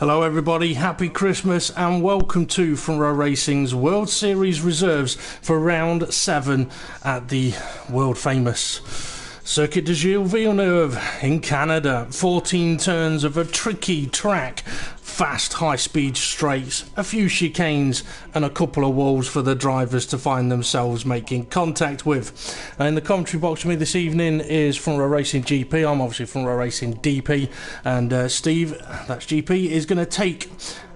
Hello everybody, happy Christmas and welcome to Front Row Racing's World Series reserves for round 7 at the world famous Circuit de Gilles Villeneuve in Canada. 14 turns of a tricky track, fast high-speed straights, a few chicanes and a couple of walls for the drivers to find themselves making contact with. In the commentary box with me this evening is Front Row Racing GP. I'm obviously Front Row Racing DP, and Steve, that's GP, is going to take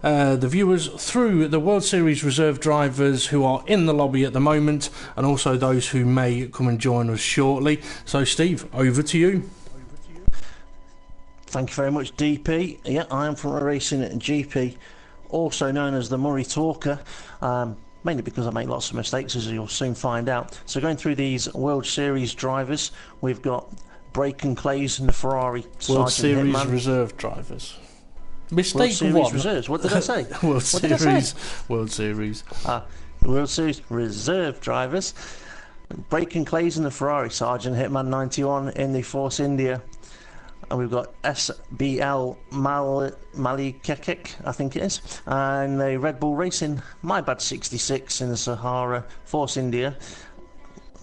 the viewers through the World Series reserve drivers who are in the lobby at the moment, and also those who may come and join us shortly. So Steve, over to you. Thank you very much, DP. Yeah, I am from Racing GP, also known as the Murray Talker, mainly because I make lots of mistakes, as you'll soon find out. So going through these World Series drivers, we've got Braken Clays and the Ferrari World Sergeant Series Hitman. Reserve drivers. Mistake World Series one. Reserves. What did I say? World What did I Series. say? World Series. World Series Reserve drivers. Braken Clays and the Ferrari Sergeant Hitman 91 in the Force India. And we've got SBL Malikekik, I think it is, and the Red Bull Racing My Bad 66 in the Sahara Force India.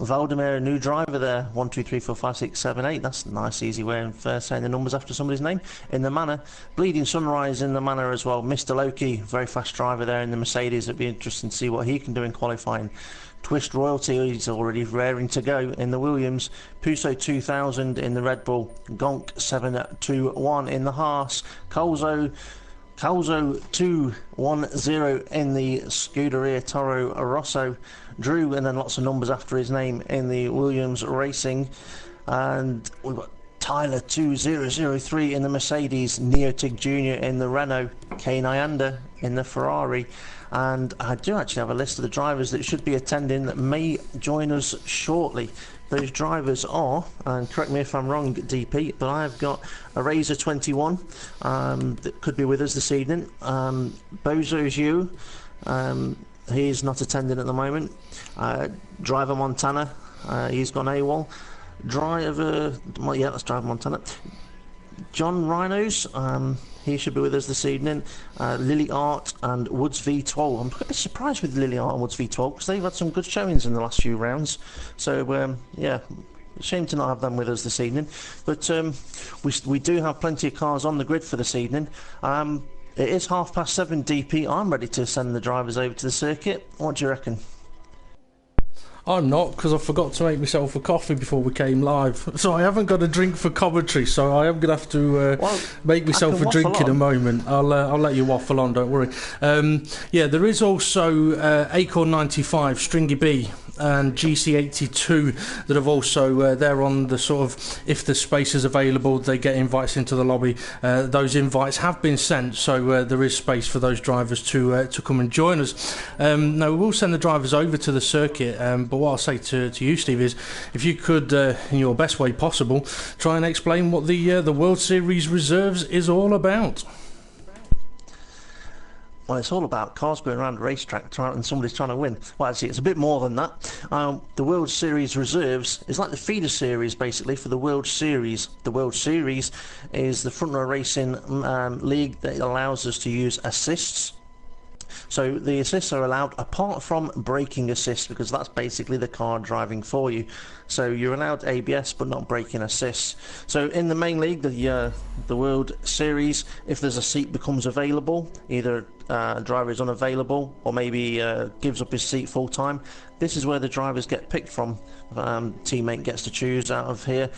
Valdemar, a new driver there, 1, 2, 3, 4, 5, 6, 7, 8. That's a nice, easy way of saying the numbers after somebody's name. In the Manor, Bleeding Sunrise in the Manor as well. Mr. Loki, very fast driver there in the Mercedes. It'd be interesting to see what he can do in qualifying. Twist Royalty, he's already raring to go in the Williams. Puso 2000 in the Red Bull. Gonk 721 in the Haas. Calzo 210 in the Scuderia Toro Rosso. Drew, and then lots of numbers after his name, in the Williams Racing. And we've got Tyler 2003 in the Mercedes. Neotig Jr. in the Renault. Kay Nyanda in the Ferrari. And I do actually have a list of the drivers that should be attending that may join us shortly. Those drivers are, and correct me if I'm wrong, DP, but I've got a Razor 21 that could be with us this evening. Bozo's you, he's not attending at the moment. Driver Montana, he's gone AWOL. Driver, well, yeah, that's Driver Montana. John Rhinos, he should be with us this evening. Lily Art and Woods V12. I'm a bit surprised with Lily Art and Woods V12 because they've had some good showings in the last few rounds. So, yeah, shame to not have them with us this evening. But we do have plenty of cars on the grid for this evening. It is 7:30 DP. I'm ready to send the drivers over to the circuit. What do you reckon? I'm not, because I forgot to make myself a coffee before we came live. So I haven't got a drink for commentary, so I am going to have to make myself a drink in a moment. I'll let you waffle on, don't worry. Yeah, there is also Acorn 95, Stringy B, and GC82 that have also, they're on the sort of, if the space is available, they get invites into the lobby. Those invites have been sent, so there is space for those drivers to come and join us. Now, we will send the drivers over to the circuit, but what I'll say to you, Steve, is if you could, in your best way possible, try and explain what the World Series Reserves is all about. Well, it's all about cars going around a racetrack and somebody's trying to win. Well, actually, it's a bit more than that. The World Series Reserves is like the feeder series, basically, for the World Series. The World Series is the Front Row Racing league that allows us to use assists. So the assists are allowed apart from braking assist, because that's basically the car driving for you. So you're allowed ABS but not braking assists. So in the main league, the World Series, if there's a seat becomes available, either driver is unavailable or maybe gives up his seat full time, this is where the drivers get picked from. Teammate gets to choose out of here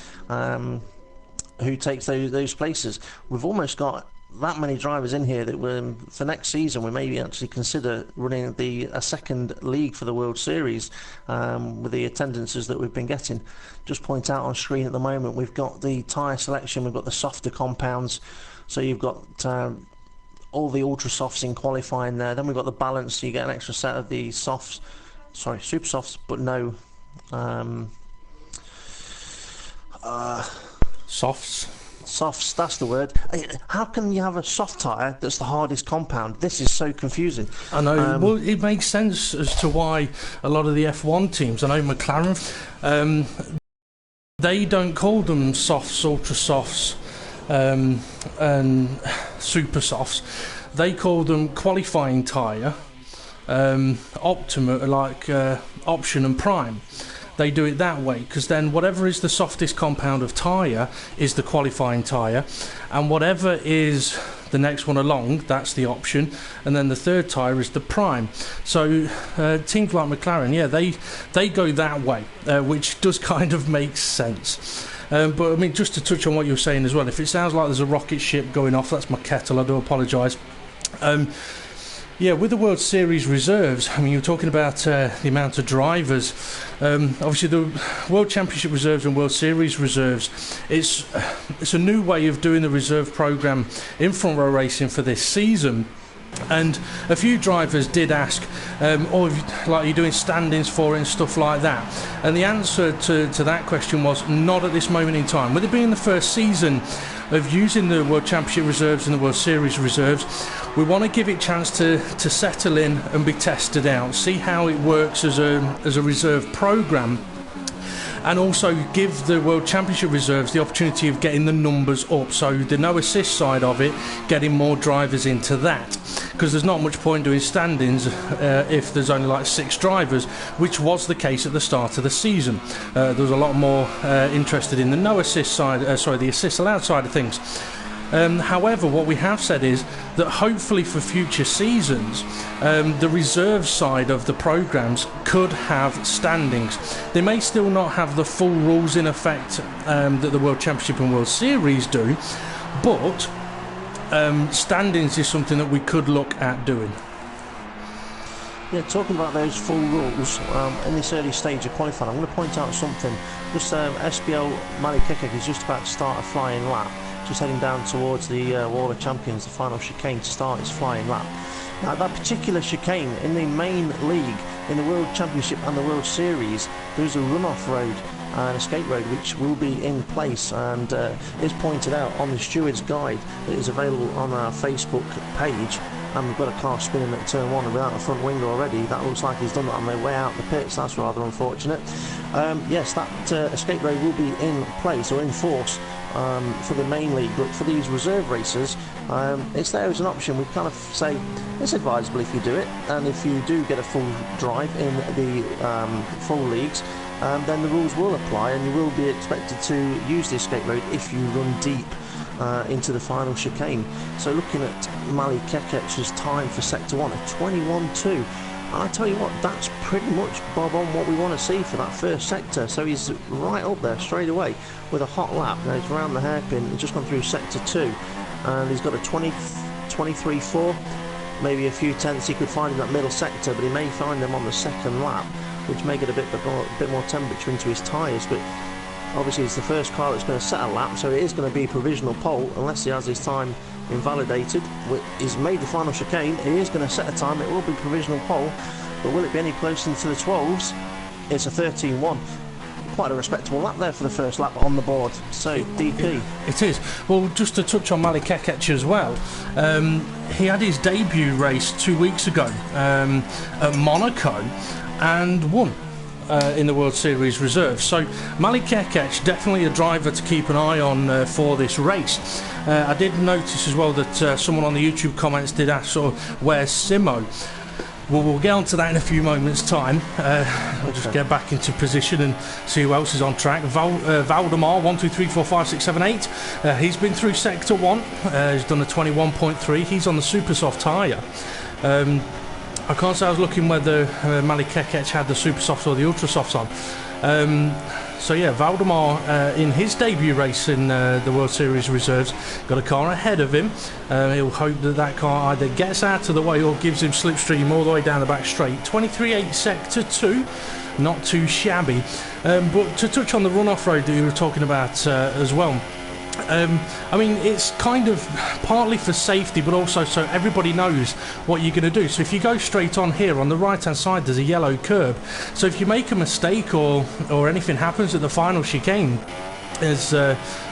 who takes those places. We've almost got that many drivers in here that for next season we maybe actually consider running a second league for the World Series with the attendances that we've been getting. Just point out on screen at the moment we've got the tyre selection, we've got the softer compounds, so you've got all the ultra softs in qualifying there. Then we've got the balance, so you get an extra set of the softs, sorry, super softs, but no Softs, that's the word. How can you have a soft tyre that's the hardest compound? This is so confusing. I know. Well, it makes sense as to why a lot of the F1 teams, I know McLaren, they don't call them softs, ultra softs. and super softs, they call them qualifying tyre, option and prime. They do it that way because then whatever is the softest compound of tyre is the qualifying tyre, and whatever is the next one along, that's the option, and then the third tyre is the prime. So teams like McLaren, yeah, they go that way, which does kind of make sense. But I mean, just to touch on what you were saying as well, if it sounds like there's a rocket ship going off, that's my kettle, I do apologise. Yeah, with the World Series reserves, I mean, you were talking about the amount of drivers. Obviously, the World Championship reserves and World Series reserves, it's a new way of doing the reserve programme in front row racing for this season. And a few drivers did ask, like, you're doing standings for it and stuff like that. And the answer to that question was not at this moment in time. With it being the first season of using the World Championship reserves and the World Series reserves, we want to give it a chance to settle in and be tested out, see how it works as a reserve programme, and also give the World Championship reserves the opportunity of getting the numbers up, so the no assist side of it, getting more drivers into that, because there's not much point doing standings if there's only like 6 drivers, which was the case at the start of the season. There was a lot more interested in the no assist side, the assist allowed side of things. However, what we have said is that hopefully for future seasons, the reserve side of the programmes could have standings. They may still not have the full rules in effect that the World Championship and World Series do, but standings is something that we could look at doing. Yeah, talking about those full rules, in this early stage of qualifying, I'm going to point out something. Just SBL Mali Kekek is just about to start a flying lap, just heading down towards the Wall of Champions, the final chicane, to start its flying lap. Now, that particular chicane in the main league, in the World Championship and the World Series, there's a runoff road, an escape road, which will be in place and is pointed out on the steward's guide that is available on our Facebook page. And we've got a car spinning at turn 1 without the front wing already. That looks like he's done that on their way out the pits. That's rather unfortunate. Yes, that escape road will be in place or in force for the main league, but for these reserve races, it's there as an option. We kind of say it's advisable if you do it, and if you do get a full drive in the full leagues, then the rules will apply and you will be expected to use the escape road if you run deep into the final chicane. So looking at Mali Kekec's time for Sector 1 at 21.2, and I tell you what, that's pretty much bob on what we want to see for that first sector. So he's right up there straight away with a hot lap. Now he's around the hairpin, he's just gone through Sector 2 and he's got a 23.4, maybe a few tenths he could find in that middle sector, but he may find them on the second lap, which may get a bit more temperature into his tyres. But obviously it's the first car that's going to set a lap, so it is going to be provisional pole unless he has his time invalidated. He's made the final chicane, he is going to set a time, it will be provisional pole, but will it be any closer to the 12s? It's a 13.1. Quite a respectable lap there for the first lap on the board. So DP. It is. Well, just to touch on Mali Kekec as well, he had his debut race 2 weeks ago at Monaco and won in the World Series reserve. So Mali Kekec, definitely a driver to keep an eye on for this race. I did notice as well that someone on the YouTube comments did ask, sort of, where's Simo? Well, we'll get on to that in a few moments' time. I'll just get back into position and see who else is on track. Valdemar, 1, 2, 3, 4, 5, 6, 7, 8. He's been through Sector 1. He's done a 21.3. He's on the super soft tyre. I can't say I was looking whether Mali Kekec had the super softs or the ultra softs on. So yeah, Valdemar in his debut race in the World Series reserves got a car ahead of him. He'll hope that that car either gets out of the way or gives him slipstream all the way down the back straight. 23.8 Sector 2, not too shabby. But to touch on the runoff road that you were talking about as well, I mean, it's kind of partly for safety, but also so everybody knows what you're going to do. So if you go straight on here, on the right hand side there's a yellow curb, so if you make a mistake or anything happens at the final chicane, as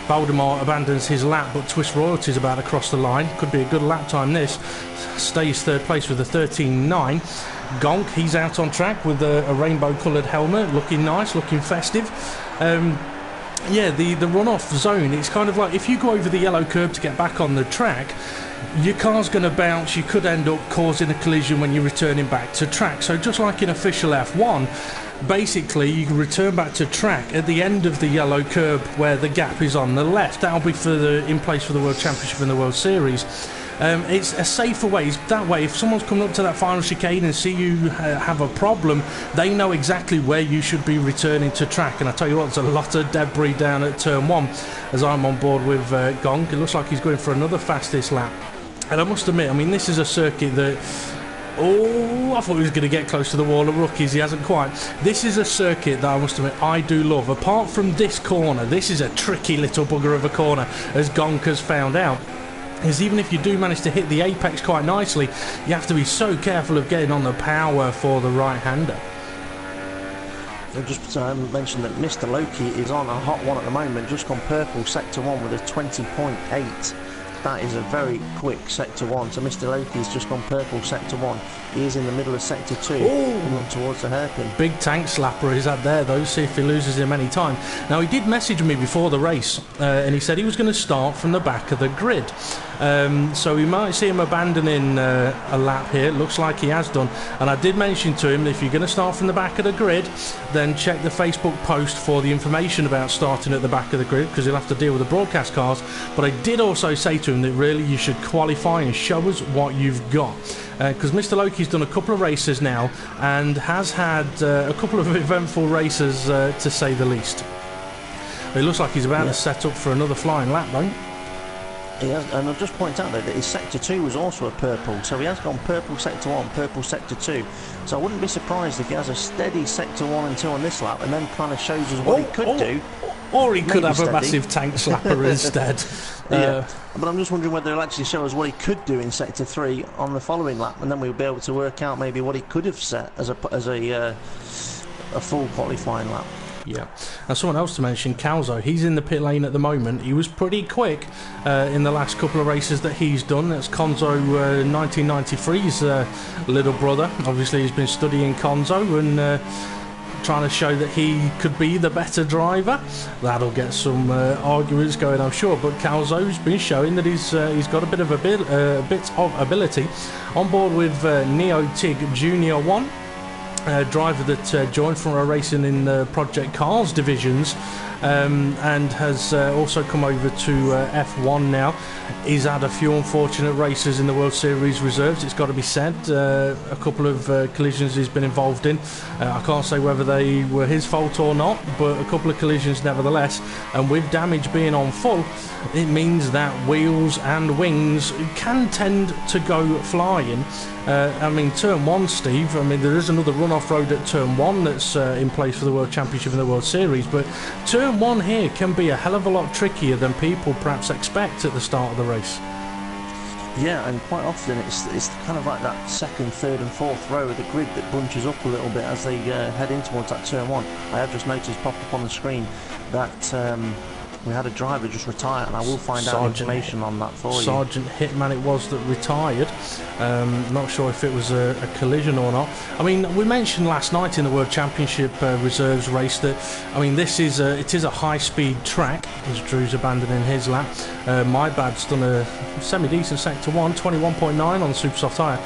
Valdemar abandons his lap but Twist Royalty's about to cross the line, could be a good lap time this, stays third place with a 13.9. Gonk, he's out on track with a rainbow coloured helmet, looking nice, looking festive. Yeah, the runoff zone, it's kind of like if you go over the yellow curb to get back on the track, your car's going to bounce. You could end up causing a collision when you're returning back to track. So just like in official F1, basically you can return back to track at the end of the yellow curb where the gap is on the left. That'll be in place for the World Championship and the World Series. It's a safer way. That way, if someone's coming up to that final chicane and see you have a problem, they know exactly where you should be returning to track. And I tell you what, there's a lot of debris down at turn 1 as I'm on board with Gong. It looks like he's going for another fastest lap. And I must admit, I mean, this is a circuit that... Oh, I thought he was going to get close to the wall of rookies. He hasn't quite. This is a circuit that I must admit I do love. Apart from this corner, this is a tricky little bugger of a corner, as Gonk has found out. Is even if you do manage to hit the apex quite nicely, you have to be so careful of getting on the power for the right-hander. I've just mentioned that Mr. Loki is on a hot one at the moment, just gone purple sector 1 with a 20.8. That is a very quick sector 1. So Mr. Loki's just gone purple sector 1. He is in the middle of sector 2, coming up towards the hairpin. Big tank slapper is that there, though. See if he loses him any time. Now, he did message me before the race, and he said he was going to start from the back of the grid. So we might see him abandoning a lap here. It looks like he has done. And I did mention to him that if you're going to start from the back of the grid, then check the Facebook post for the information about starting at the back of the grid, because he'll have to deal with the broadcast cars. But I did also say to him that really you should qualify and show us what you've got. Because Mr. Loki's done a couple of races now and has had a couple of eventful races, to say the least. It looks like he's about to set up for another flying lap, though. He has, and I'll just point out that his sector 2 was also a purple, so he has gone purple sector 1, purple sector 2. So I wouldn't be surprised if he has a steady sector 1 and 2 on this lap, and then kind of shows us what he could do. Or he could have a massive tank slapper instead. Yeah, but I'm just wondering whether he'll actually show us what he could do in sector 3 on the following lap, and then we'll be able to work out maybe what he could have set as a full qualifying lap. Yeah, and someone else to mention, Calzo. He's in the pit lane at the moment. He was pretty quick in the last couple of races that he's done. That's Conzo 1993's little brother. Obviously, he's been studying Conzo and trying to show that he could be the better driver. That'll get some arguments going, I'm sure. But Calzo's been showing that he's got a bit of ability. On board with Neo Tig Junior 1. Driver that joined from our racing in the Project Cars divisions, and has also come over to F1 now. He's had a few unfortunate races in the World Series reserves, it's got to be said. A couple of collisions he's been involved in. I can't say whether they were his fault or not, but a couple of collisions nevertheless. And with damage being on full, it means that wheels and wings can tend to go flying. I mean, turn 1, Steve, I mean, there is another run-off road at turn 1 that's in place for the World Championship and the World Series, but turn 1 here can be a hell of a lot trickier than people perhaps expect at the start of the race. Yeah, and quite often it's kind of like that second, third and fourth row of the grid that bunches up a little bit as they head in towards that turn 1. I have just noticed pop up on the screen that we had a driver just retire, and I will find out information on that for you. Sergeant Hitman it was that retired. Not sure if it was a collision or not. I mean, we mentioned last night in the World Championship Reserves race that, I mean, it is a high-speed track, as Drew's abandoning his lap. My bad's done a semi-decent sector 1, 21.9 on the super soft tyre.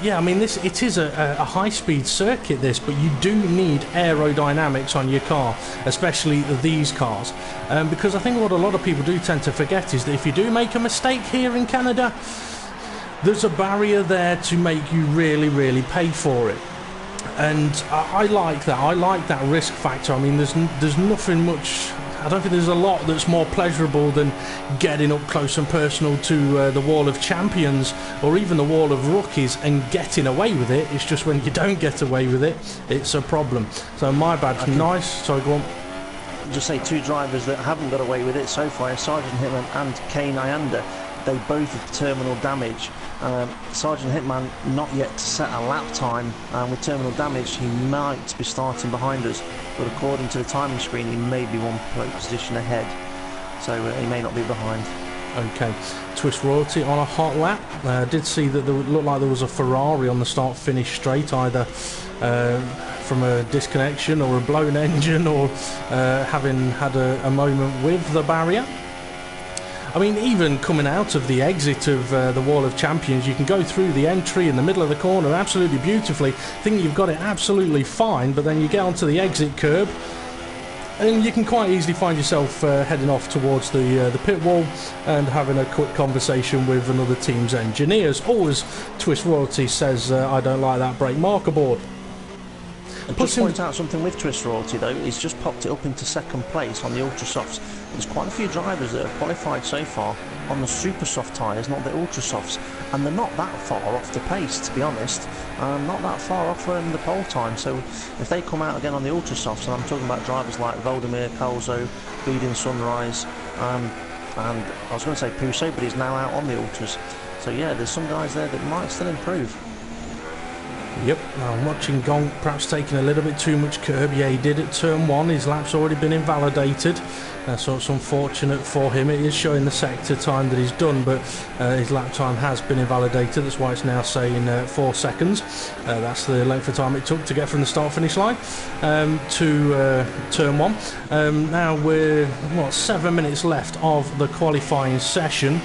Yeah, I mean, it is a high-speed circuit, this, but you do need aerodynamics on your car, especially these cars. Because I think what a lot of people do tend to forget is that if you do make a mistake here in Canada, there's a barrier there to make you really, really pay for it. And I like that. I like that risk factor. I mean, there's nothing much... I don't think there's a lot that's more pleasurable than getting up close and personal to the Wall of Champions or even the Wall of Rookies and getting away with it. It's just when you don't get away with it, it's a problem. So my bad's nice. Sorry, go on. Just say two drivers that haven't got away with it so far, Sergeant Hitman and Kane Ayanda. They both have terminal damage. Sergeant Hitman not yet set a lap time, and with terminal damage he might be starting behind us, but according to the timing screen he may be one position ahead, so he may not be behind. Okay, Twist Royalty on a hot lap. I did see that there looked like there was a Ferrari on the start-finish straight, either from a disconnection or a blown engine or having had a moment with the barrier. I mean, even coming out of the exit of the Wall of Champions, you can go through the entry in the middle of the corner absolutely beautifully. Think you've got it absolutely fine, but then you get onto the exit curb, and you can quite easily find yourself heading off towards the pit wall and having a quick conversation with another team's engineers. Or as Twist Royalty says, I don't like that brake marker board. And just point out something with Twist Royalty though, he's just popped it up into second place on the Ultra Softs. There's quite a few drivers that have qualified so far on the Super Soft tyres, not the Ultra Softs, and they're not that far off the pace, to be honest. Not that far off the pole time, so if they come out again on the Ultra Softs, and I'm talking about drivers like Voldemir, Kalzo, Beading Sunrise, and I was going to say Puso, but he's now out on the Ultras. So yeah, there's some guys there that might still improve. Yep, I'm watching Gonk perhaps taking a little bit too much curb. Yeah, he did at turn 1. His lap's already been invalidated, so it's unfortunate for him. It is showing the sector time that he's done, but his lap time has been invalidated. That's why it's now saying 4 seconds. That's the length of time it took to get from the start-finish line to turn 1. Now we're, 7 minutes left of the qualifying session.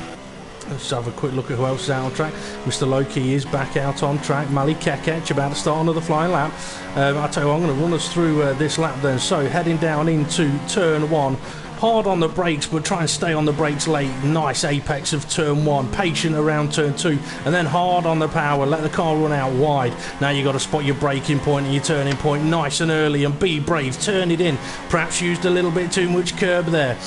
Let's have a quick look at who else is out on track. Mr. Loki is back out on track. Mali Kekech about to start another flying lap. I'll tell you what, I'm going to run us through this lap then. So heading down into turn 1. Hard on the brakes, but try and stay on the brakes late. Nice apex of turn 1. Patient around turn 2. And then hard on the power. Let the car run out wide. Now you've got to spot your braking point and your turning point nice and early and be brave. Turn it in. Perhaps used a little bit too much curb there.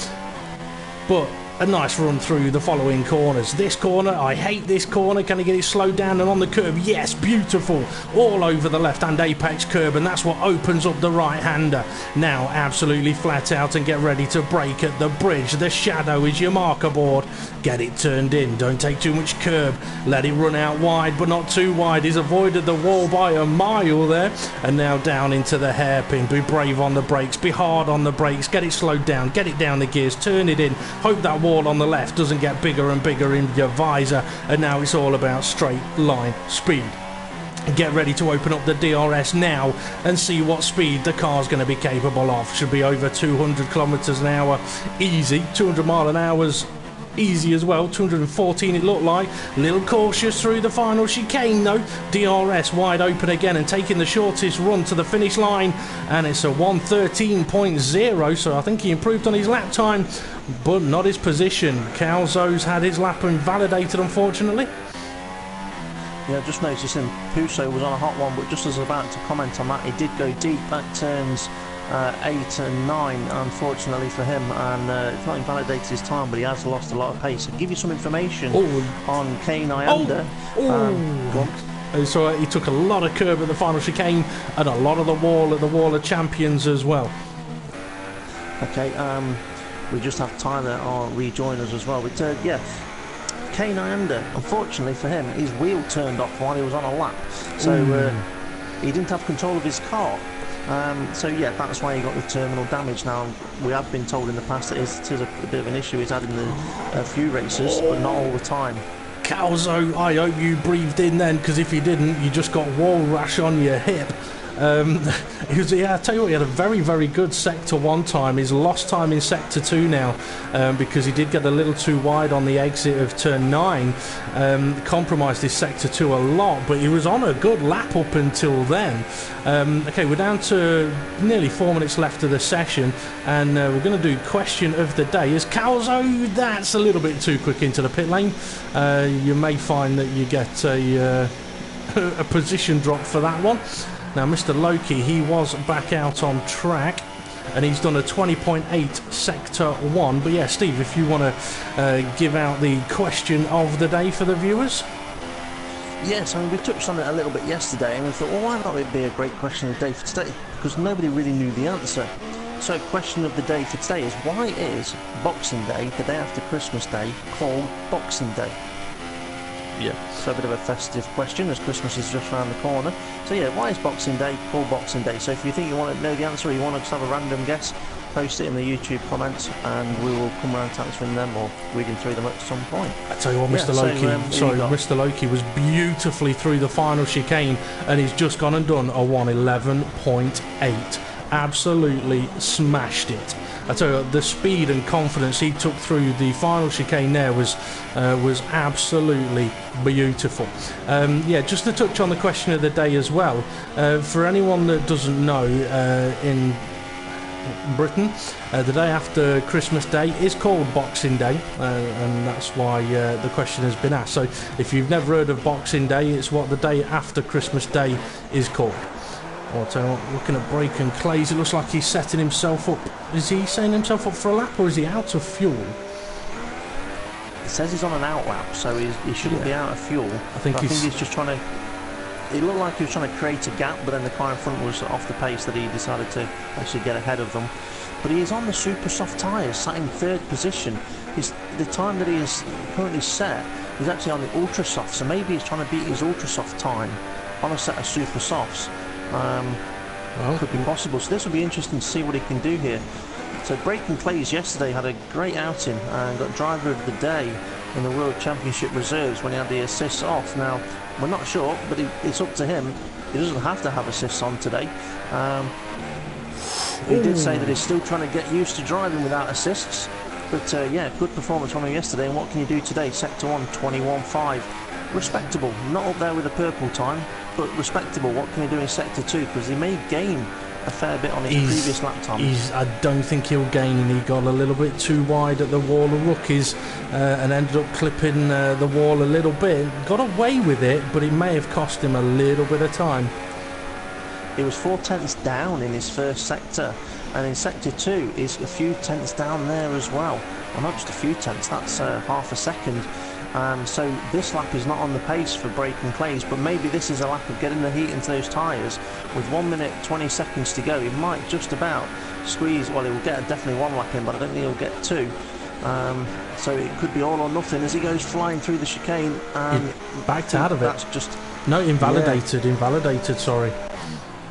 But a nice run through the following corners. This corner, I hate this corner. Can I get it slowed down and on the curb? Yes, beautiful. All over the left-hand apex curb, and that's what opens up the right-hander. Now, absolutely flat out and get ready to brake at the bridge. The shadow is your marker board. Get it turned in. Don't take too much curb. Let it run out wide, but not too wide. He's avoided the wall by a mile there. And now down into the hairpin. Be brave on the brakes. Be hard on the brakes. Get it slowed down. Get it down the gears. Turn it in. Hope that wall on the left doesn't get bigger and bigger in your visor, and now it's all about straight line speed. Get ready to open up the DRS now and see what speed the car's going to be capable of. Should be over 200 kilometers an hour easy. 200 mile an hour's easy as well. 214 it looked like. A little cautious through the final chicane though. DRS wide open again and taking the shortest run to the finish line, and it's a 1:13.0, so I think he improved on his lap time but not his position. Calzo's had his lap invalidated, unfortunately. Yeah, just noticing Puso was on a hot one, but just as I was about to comment on that, he did go deep at turns 8 and 9, unfortunately for him, and it's not invalidated his time, but he has lost a lot of pace. I'll give you some information on Kane Nyanda. So he took a lot of curb at the final chicane and a lot of the wall at the Wall of Champions as well. Okay, we just have Tyler rejoin us as well. But yeah, Kane Nyanda, unfortunately for him, his wheel turned off while he was on a lap, so he didn't have control of his car. So yeah, that's why he got the terminal damage. Now, we have been told in the past that it is a bit of an issue he's had in a few races, but not all the time. Calzo, I hope you breathed in then, because if you didn't, you just got wall rash on your hip. I tell you what, he had a very, very good Sector 1 time. He's lost time in Sector 2 now because he did get a little too wide on the exit of Turn 9. Compromised his Sector 2 a lot, but he was on a good lap up until then. Okay, we're down to nearly 4 minutes left of the session, and we're going to do question of the day. Is Calzo, that's a little bit too quick into the pit lane. You may find that you get a position drop for that one. Now, Mr. Loki, he was back out on track, and he's done a 20.8 Sector 1. But yeah, Steve, if you want to give out the question of the day for the viewers. Yes, I mean, we touched on it a little bit yesterday, and we thought, well, why not it be a great question of the day for today? Because nobody really knew the answer. So, question of the day for today is, why is Boxing Day, the day after Christmas Day, called Boxing Day? Yeah, so a bit of a festive question, as Christmas is just around the corner. So yeah, why is Boxing Day called Boxing Day? So if you think you want to know the answer, or you want to just have a random guess, post it in the YouTube comments, and we will come around to answering them or reading through them at some point. I tell you what, Mr. Loki, Mr. Loki was beautifully through the final chicane, and he's just gone and done a 1:11.8. Absolutely smashed it. I tell you what, the speed and confidence he took through the final chicane there was absolutely beautiful. Yeah, just to touch on the question of the day as well, for anyone that doesn't know, in Britain, the day after Christmas Day is called Boxing Day, and that's why the question has been asked. So if you've never heard of Boxing Day, it's what the day after Christmas Day is called. Looking at Braken Clays, it looks like he's setting himself up. Is he setting himself up for a lap, or is he out of fuel? It says he's on an out lap, so he shouldn't be out of fuel. I think he's just trying to... It looked like he was trying to create a gap, but then the car in front was off the pace that he decided to actually get ahead of them. But he is on the super soft tyres, sat in third position. The time that he is currently set is actually on the ultra soft, so maybe he's trying to beat his ultra soft time on a set of super softs. Could be possible. So this will be interesting to see what he can do here. So Braken Clays yesterday had a great outing and got driver of the day in the World Championship Reserves when he had the assists off. Now, we're not sure, but it's up to him. He doesn't have to have assists on today. He did say that he's still trying to get used to driving without assists. But yeah, good performance from him yesterday. And what can you do today? Sector 1, 21.5. Respectable. Not up there with the purple time, but respectable. What can he do in Sector 2? Because he may gain a fair bit on his previous lap time. I don't think he'll gain, and he got a little bit too wide at the wall of rookies and ended up clipping the wall a little bit. Got away with it, but it may have cost him a little bit of time. He was 4 tenths down in his first sector, and in Sector 2 is a few tenths down there as well. Well, not just a few tenths, that's half a second. So this lap is not on the pace for Braken Clays, but maybe this is a lap of getting the heat into those tyres. With 1 minute 20 seconds to go, he might just about squeeze. Well, he will get definitely one lap in, but I don't think he'll get two. So it could be all or nothing as he goes flying through the chicane. Backed out of it. That's just... No, invalidated, sorry.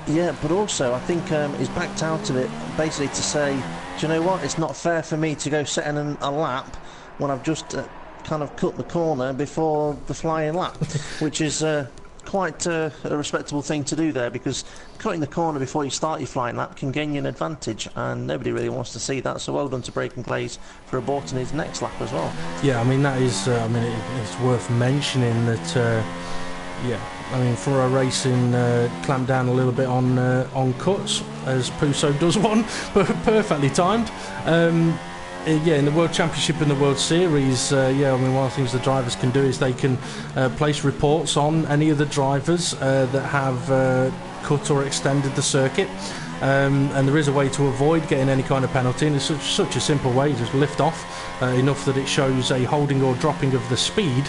Yeah, but also I think he's backed out of it basically to say, do you know what, it's not fair for me to go setting a lap when I've just kind of cut the corner before the flying lap, which is quite a respectable thing to do there, because cutting the corner before you start your flying lap can gain you an advantage, and nobody really wants to see that. So well done to Braken Clays for aborting his next lap as well. Yeah, I mean that is it's worth mentioning that yeah, I mean Furrow Racing clamped down a little bit on cuts, as Puso does one, but perfectly timed. Yeah, in the World Championship and the World Series, yeah, I mean, one of the things the drivers can do is they can place reports on any of the drivers that have cut or extended the circuit. And there is a way to avoid getting any kind of penalty, and it's such a simple way. Just lift off enough that it shows a holding or dropping of the speed,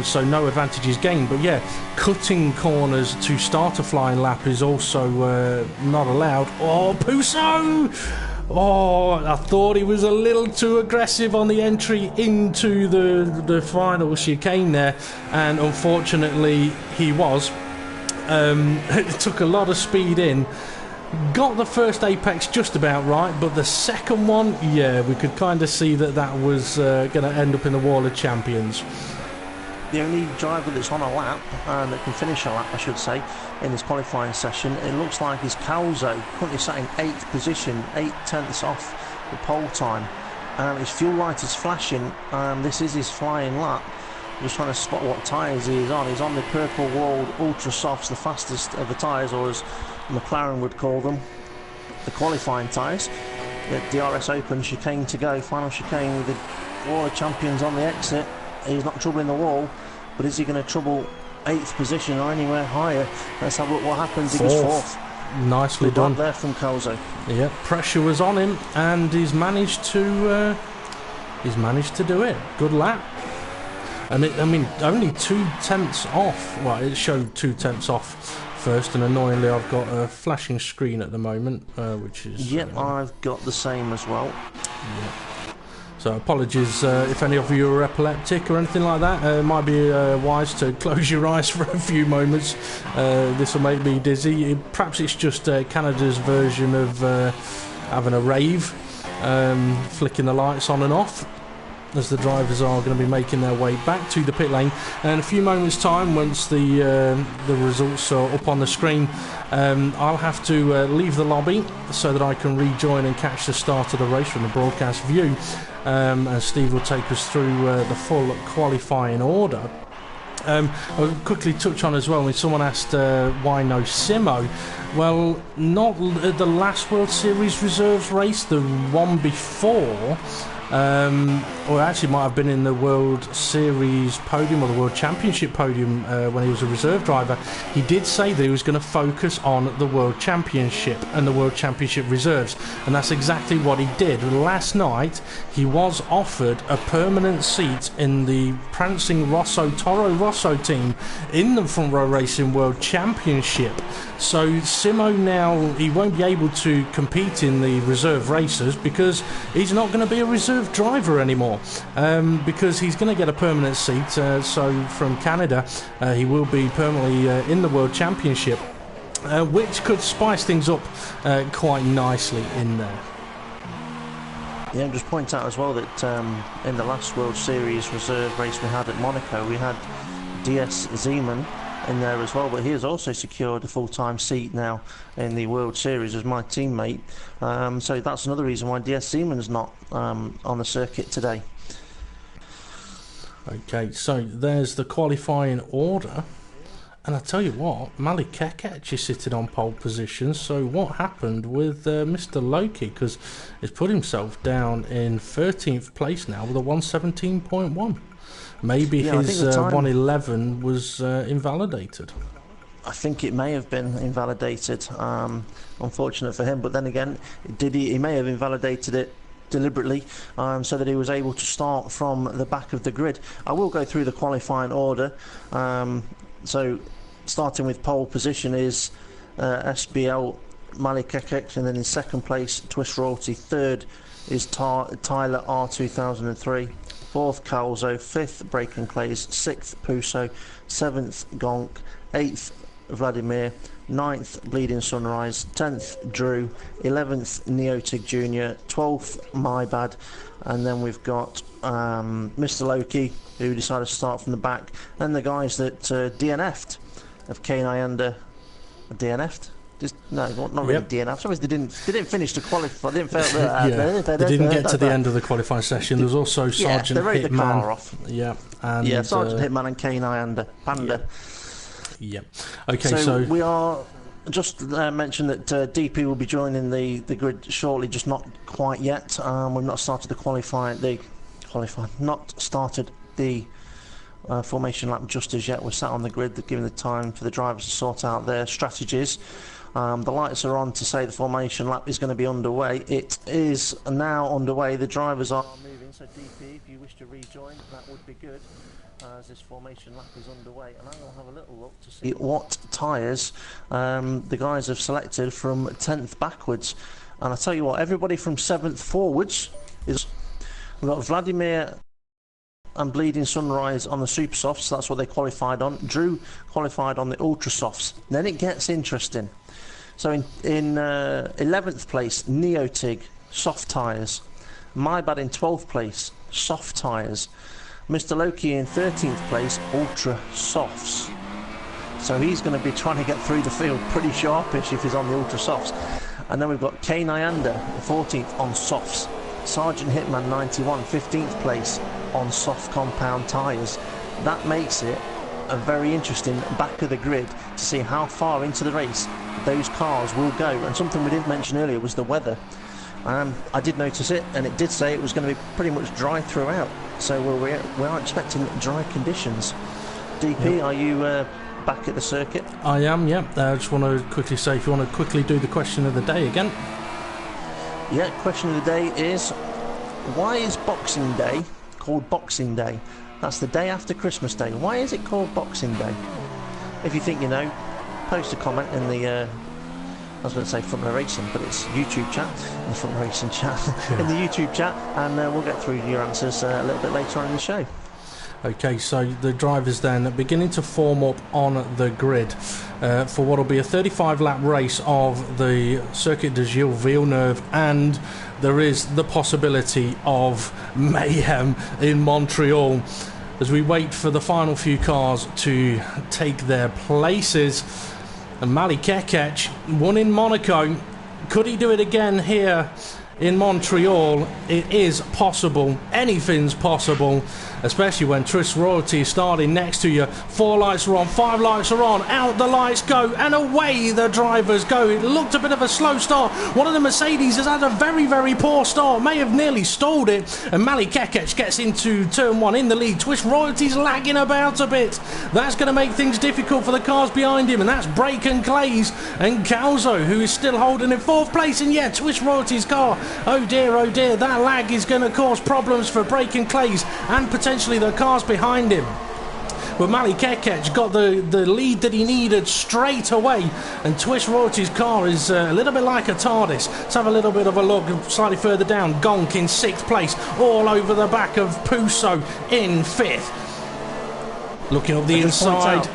so no advantage is gained. But yeah, cutting corners to start a flying lap is also not allowed. Oh, Puso! Oh, I thought he was a little too aggressive on the entry into the final chicane there, and unfortunately he was. It took a lot of speed in. Got the first apex just about right, but the second one, yeah, we could kind of see that was going to end up in the Wall of Champions. The only driver that's on a lap, that can finish a lap, I should say, in this qualifying session, it looks like is Calzo, currently sat in 8th position, 8 tenths off the pole time. His fuel light is flashing, and this is his flying lap. I'm just trying to spot what tyres he is on. He's on the purple walled Ultra Softs, the fastest of the tyres, or as McLaren would call them, the qualifying tyres. The DRS Open, chicane to go, final chicane with the Wall of Champions on the exit. He's not troubling the wall, but is he going to trouble 8th position or anywhere higher? Let's have a look what happens. He goes 4th. Nicely done there from Calzo. Yeah, pressure was on him, and he's managed to do it. Good lap. And I mean, only 2 tenths off. Well, it showed 2 tenths off first, and annoyingly, I've got a flashing screen at the moment, which is. Yep, I've got the same as well. Yeah. So apologies if any of you are epileptic or anything like that. It might be wise to close your eyes for a few moments. This will make me dizzy. Perhaps it's just Canada's version of having a rave. flicking the lights on and off as the drivers are going to be making their way back to the pit lane. And in a few moments' time, once the results are up on the screen, I'll have to leave the lobby so that I can rejoin and catch the start of the race from the broadcast view. And Steve will take us through the full qualifying order. I'll quickly touch on as well, when someone asked why no Simo. Well, not at the last World Series Reserves race, the one before, or actually might have been in the World Series podium or the World Championship podium when he was a reserve driver. He did say that he was going to focus on the World Championship and the World Championship Reserves, and that's exactly what he did. Last night he was offered a permanent seat in the prancing Toro Rosso team in the Front Row Racing World Championship. So Simo now, he won't be able to compete in the reserve races because he's not going to be a reserve driver anymore, because he's going to get a permanent seat. So from Canada, he will be permanently in the World Championship, which could spice things up quite nicely in there. Yeah, and just point out as well that in the last World Series Reserve race we had at Monaco, we had DS Zeeman in there as well, but he has also secured a full-time seat now in the World Series as my teammate, so that's another reason why DS Zeeman's not on the circuit today. Okay, so there's the qualifying order, and I tell you what, Malik Kekec is sitting on pole position. So what happened with Mr. Loki, because he's put himself down in 13th place now with a 117.1. Maybe his 111 was invalidated. I think it may have been invalidated. Unfortunate for him, but then again, he may have invalidated it deliberately, so that he was able to start from the back of the grid. I will go through the qualifying order. So starting with pole position is SBL Malik Kekec, and then in second place Twist Royalty. Third is Tyler R2003. Fourth Calzo, fifth Breaking Clays, sixth Puso, seventh Gonk, eighth Vladimir, ninth Bleeding Sunrise, 10th Drew, 11th Neotig Jr., 12th My Bad, and then we've got Mr. Loki, who decided to start from the back, and the guys that DNF'd of K9 DNF'd. No, not really DNF. So they didn't finish the qualify. They didn't fail. They didn't get to the end of the qualifying session. There was also Sergeant they rode Hitman. the car off. And Sergeant Hitman and K9 and Panda. Okay, so we are just mention that DP will be joining the grid shortly, just not quite yet. We've not started not started the formation lap just as yet. We're sat on the grid, giving the time for the drivers to sort out their strategies. The lights are on to say the formation lap is going to be underway. It is now underway. The drivers are moving, so DP, if you wish to rejoin, that would be good, as this formation lap is underway. And I will have a little look to see what tyres the guys have selected from 10th backwards. And I tell you what, everybody from 7th forwards is... We've got Vladimir and Bleeding Sunrise on the Super Softs. That's what they qualified on. Drew qualified on the Ultra Softs. Then it gets interesting. So in 11th place, Neotig, soft tyres. My Bad in 12th place, soft tyres. Mr. Loki in 13th place, Ultra Softs. So he's going to be trying to get through the field pretty sharpish if he's on the Ultra Softs. And then we've got K Nyanda, 14th on softs. Sergeant Hitman 91, 15th place on soft compound tyres. That makes it a very interesting back of the grid to see how far into the race those cars will go. And something we did mention earlier was the weather. I did notice it, and it did say it was going to be pretty much dry throughout. So we are expecting dry conditions. DP, are you back at the circuit? I am, yeah. I just want to quickly say, if you want to quickly do the question of the day again. Yeah, question of the day is, why is Boxing Day called Boxing Day? That's the day after Christmas Day. Why is it called Boxing Day? If you think you know, post a comment in the, I was going to say Front Row Racing, but it's YouTube chat, the Front Row Racing chat, in the YouTube chat, and we'll get through your answers a little bit later on in the show. Okay, so the drivers then beginning to form up on the grid for what will be a 35-lap race of the Circuit de Gilles Villeneuve, and there is the possibility of mayhem in Montreal as we wait for the final few cars to take their places. And Mali Kekec won in Monaco. Could he do it again here in Montreal? It is possible. Anything's possible, especially when Tris Royalty is starting next to you. 4 lights are on, 5 lights are on, out the lights go, and away the drivers go. It looked a bit of a slow start. One of the Mercedes has had a very, very poor start, may have nearly stalled it, and Mali Kekec gets into turn 1 in the lead. Tris Royalty's lagging about a bit. That's going to make things difficult for the cars behind him, and that's Braken Clays and Calzo, who is still holding in 4th place, and yeah, Tris Royalty's car, oh dear, that lag is going to cause problems for Braken Clays and potentially the cars behind him. But Mali Kekec got the lead that he needed straight away, and Tris Royalty's car is a little bit like a TARDIS. Let's have a little bit of a look slightly further down. Gonk in 6th place, all over the back of Puso in 5th. Looking up the inside.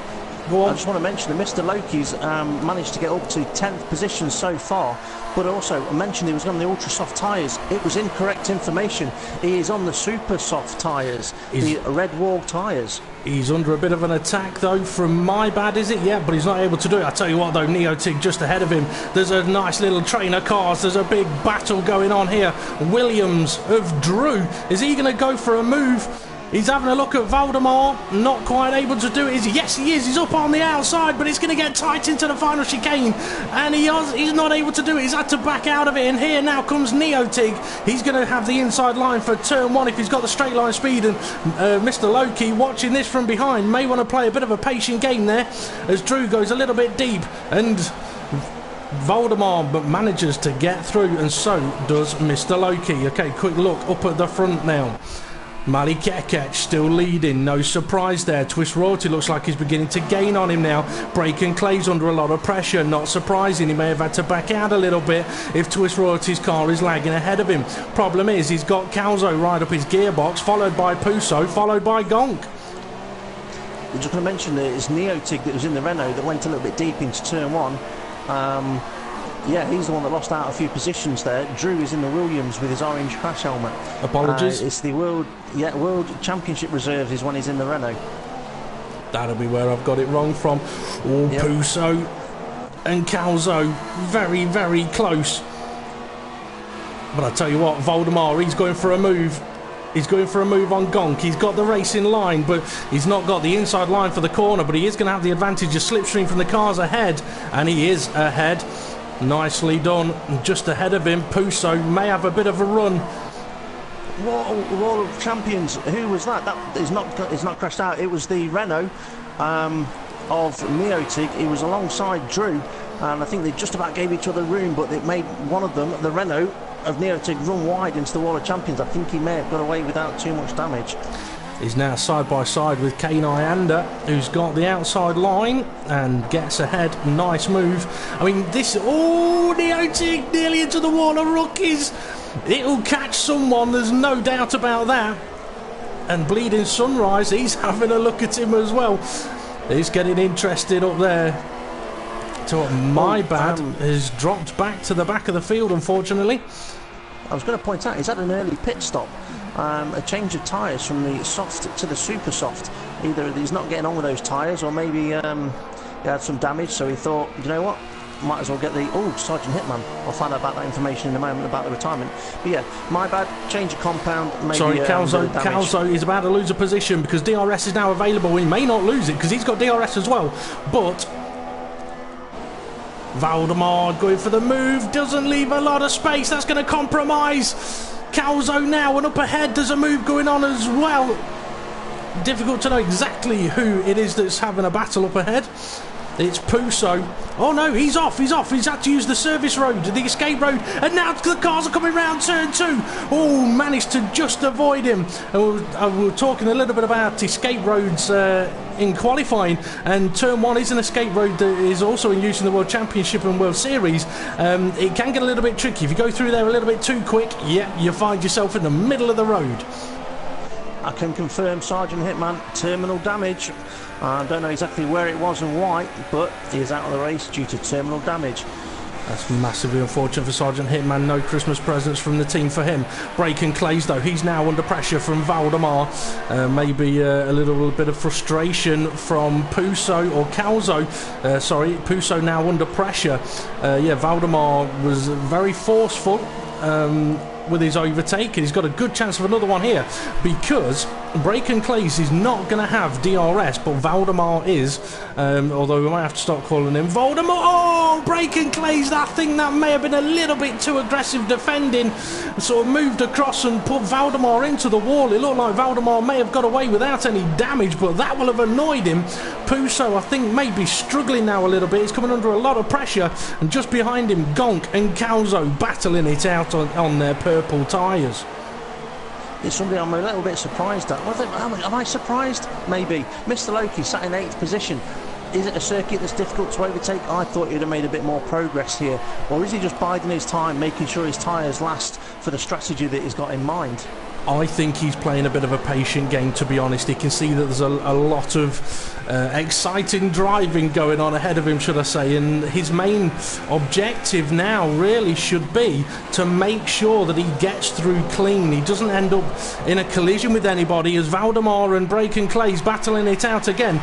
I just want to mention that Mr. Loki's managed to get up to 10th position so far, but also I mentioned he was on the ultra soft tyres. It was incorrect information. He is on the super soft tyres, the red wall tyres. He's under a bit of an attack though from My Bad, is it? Yeah, but he's not able to do it. I tell you what though, Neotig just ahead of him. There's a nice little train of cars. There's a big battle going on here. Williams of Drew. Is he going to go for a move? He's having a look at Valdemar, not quite able to do it. Yes, he is. He's up on the outside, but it's going to get tight into the final chicane, and he's not able to do it. He's had to back out of it, and here now comes Neotig. He's going to have the inside line for turn 1 if he's got the straight line speed, and Mr. Loki, watching this from behind, may want to play a bit of a patient game there as Drew goes a little bit deep, and Valdemar but manages to get through, and so does Mr. Loki. Okay, quick look up at the front now. Mali Kekec still leading, no surprise there. Tris Royalty looks like he's beginning to gain on him now. Braken Clay's under a lot of pressure, not surprising. He may have had to back out a little bit if Tris Royalty's car is lagging ahead of him. Problem is, he's got Calzo right up his gearbox, followed by Puso, followed by Gonk. I'm just going to mention that it's Neotig that was in the Renault that went a little bit deep into turn 1. Yeah, he's the one that lost out a few positions there. Drew is in the Williams with his orange crash helmet. Apologies. It's the World Championship Reserves is when he's in the Renault. That'll be where I've got it wrong from. Oh, yep. Puso and Calzo, very, very close. But I tell you what, Valdemar, he's going for a move. He's going for a move on Gonk. He's got the racing line, but he's not got the inside line for the corner. But he is going to have the advantage of slipstream from the cars ahead, and he is ahead. Nicely done. Just ahead of him, Puso may have a bit of a run. Wall of Champions, who was that? That is not crashed out. It was the Renault of Neotig. He was alongside Drew, and I think they just about gave each other room, but it made one of them, the Renault of Neotig, run wide into the Wall of Champions. I think he may have got away without too much damage. He's now side by side with Kane Ianda, who's got the outside line and gets ahead. Nice move. I mean, this... Oh, Neotig nearly into the Wall of Rookies. It'll catch someone, there's no doubt about that. And Bleeding Sunrise, he's having a look at him as well. He's getting interested up there. So My Bad has dropped back to the back of the field, unfortunately. I was going to point out, he's had an early pit stop. A change of tyres from the soft to the super soft. Either he's not getting on with those tyres, or maybe he had some damage, so he thought, you know what, might as well get the... Oh, Sergeant Hitman. I'll find out about that information in a moment about the retirement. But yeah, My Bad, change of compound. Maybe, sorry, Calzo is about to lose a position because DRS is now available. He may not lose it because he's got DRS as well, but Valdemar going for the move, doesn't leave a lot of space. That's going to compromise Calzo now, and up ahead there's a move going on as well. Difficult to know exactly who it is that's having a battle up ahead. It's Puso. Oh no, he's off. He's had to use the service road, the escape road, and now the cars are coming round turn 2. Oh, managed to just avoid him. And we were talking a little bit about escape roads in qualifying, and turn 1 is an escape road that is also in use in the World Championship and World Series. It can get a little bit tricky. If you go through there a little bit too quick, yeah, you find yourself in the middle of the road. I can confirm Sergeant Hitman, terminal damage. I don't know exactly where it was and why, but he is out of the race due to terminal damage. That's massively unfortunate for Sergeant Hitman. No Christmas presents from the team for him. Braken Clays, though, he's now under pressure from Valdemar. Maybe a little bit of frustration from Puso or Calzo. Puso now under pressure. Valdemar was very forceful with his overtake, and he's got a good chance of another one here because Braken Clays is not going to have DRS, but Valdemar is, although we might have to start calling him Voldemort. Oh, Braken Clays, that thing that may have been a little bit too aggressive defending, sort of moved across and put Valdemar into the wall. It looked like Valdemar may have got away without any damage, but that will have annoyed him. Puso, I think, may be struggling now a little bit. He's coming under a lot of pressure, and just behind him, Gonk and Calzo battling it out on their purple tyres. It's something I'm a little bit surprised at. Am I surprised? Maybe. Mr. Loki sat in 8th position. Is it a circuit that's difficult to overtake? I thought he'd have made a bit more progress here. Or is he just biding his time, making sure his tyres last for the strategy that he's got in mind? I think he's playing a bit of a patient game, to be honest. He can see that there's a lot of exciting driving going on ahead of him, should I say, and his main objective now really should be to make sure that he gets through clean. He doesn't end up in a collision with anybody as Valdemar and Braken Clays battling it out again.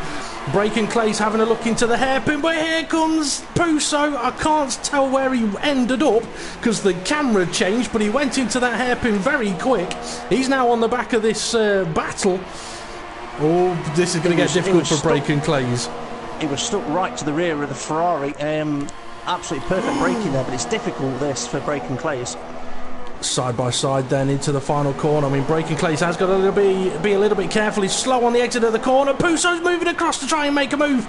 Braken Clays having a look into the hairpin, but here comes Puso. I can't tell where he ended up because the camera changed, but he went into that hairpin very quick. He's now on the back of this battle. Oh, this is going to get difficult for Braken Clays. He was stuck right to the rear of the Ferrari. Absolutely perfect braking there, but it's difficult this for Braken Clays. Side by side then into the final corner. I mean, Braken Clays has got to be a little bit careful. He's slow on the exit of the corner. Puso's moving across to try and make a move.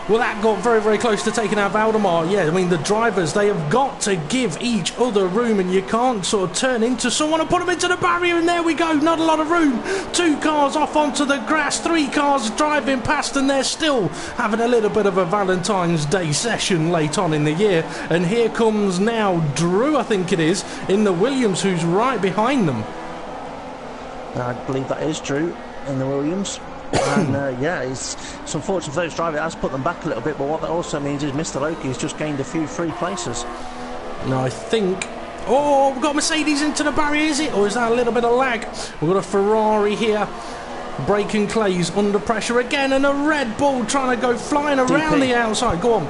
Well, that got very, very close to taking out Valdemar. Yeah, I mean, the drivers, they have got to give each other room, and you can't sort of turn into someone and put them into the barrier, and there we go. Not a lot of room. 2 cars off onto the grass, 3 cars driving past, and they're still having a little bit of a Valentine's Day session late on in the year. And here comes now Drew, I think it is, in the Williams, who's right behind them. I believe that is Drew in the Williams. And it's unfortunate for those drivers. It has put them back a little bit, but what that also means is Mr. Loki has just gained a few free places. No, I think... Oh, we've got Mercedes into the barrier, is it? Or is that a little bit of lag? We've got a Ferrari here. Braken Clays under pressure again, and a Red Bull trying to go flying around the outside. Go on.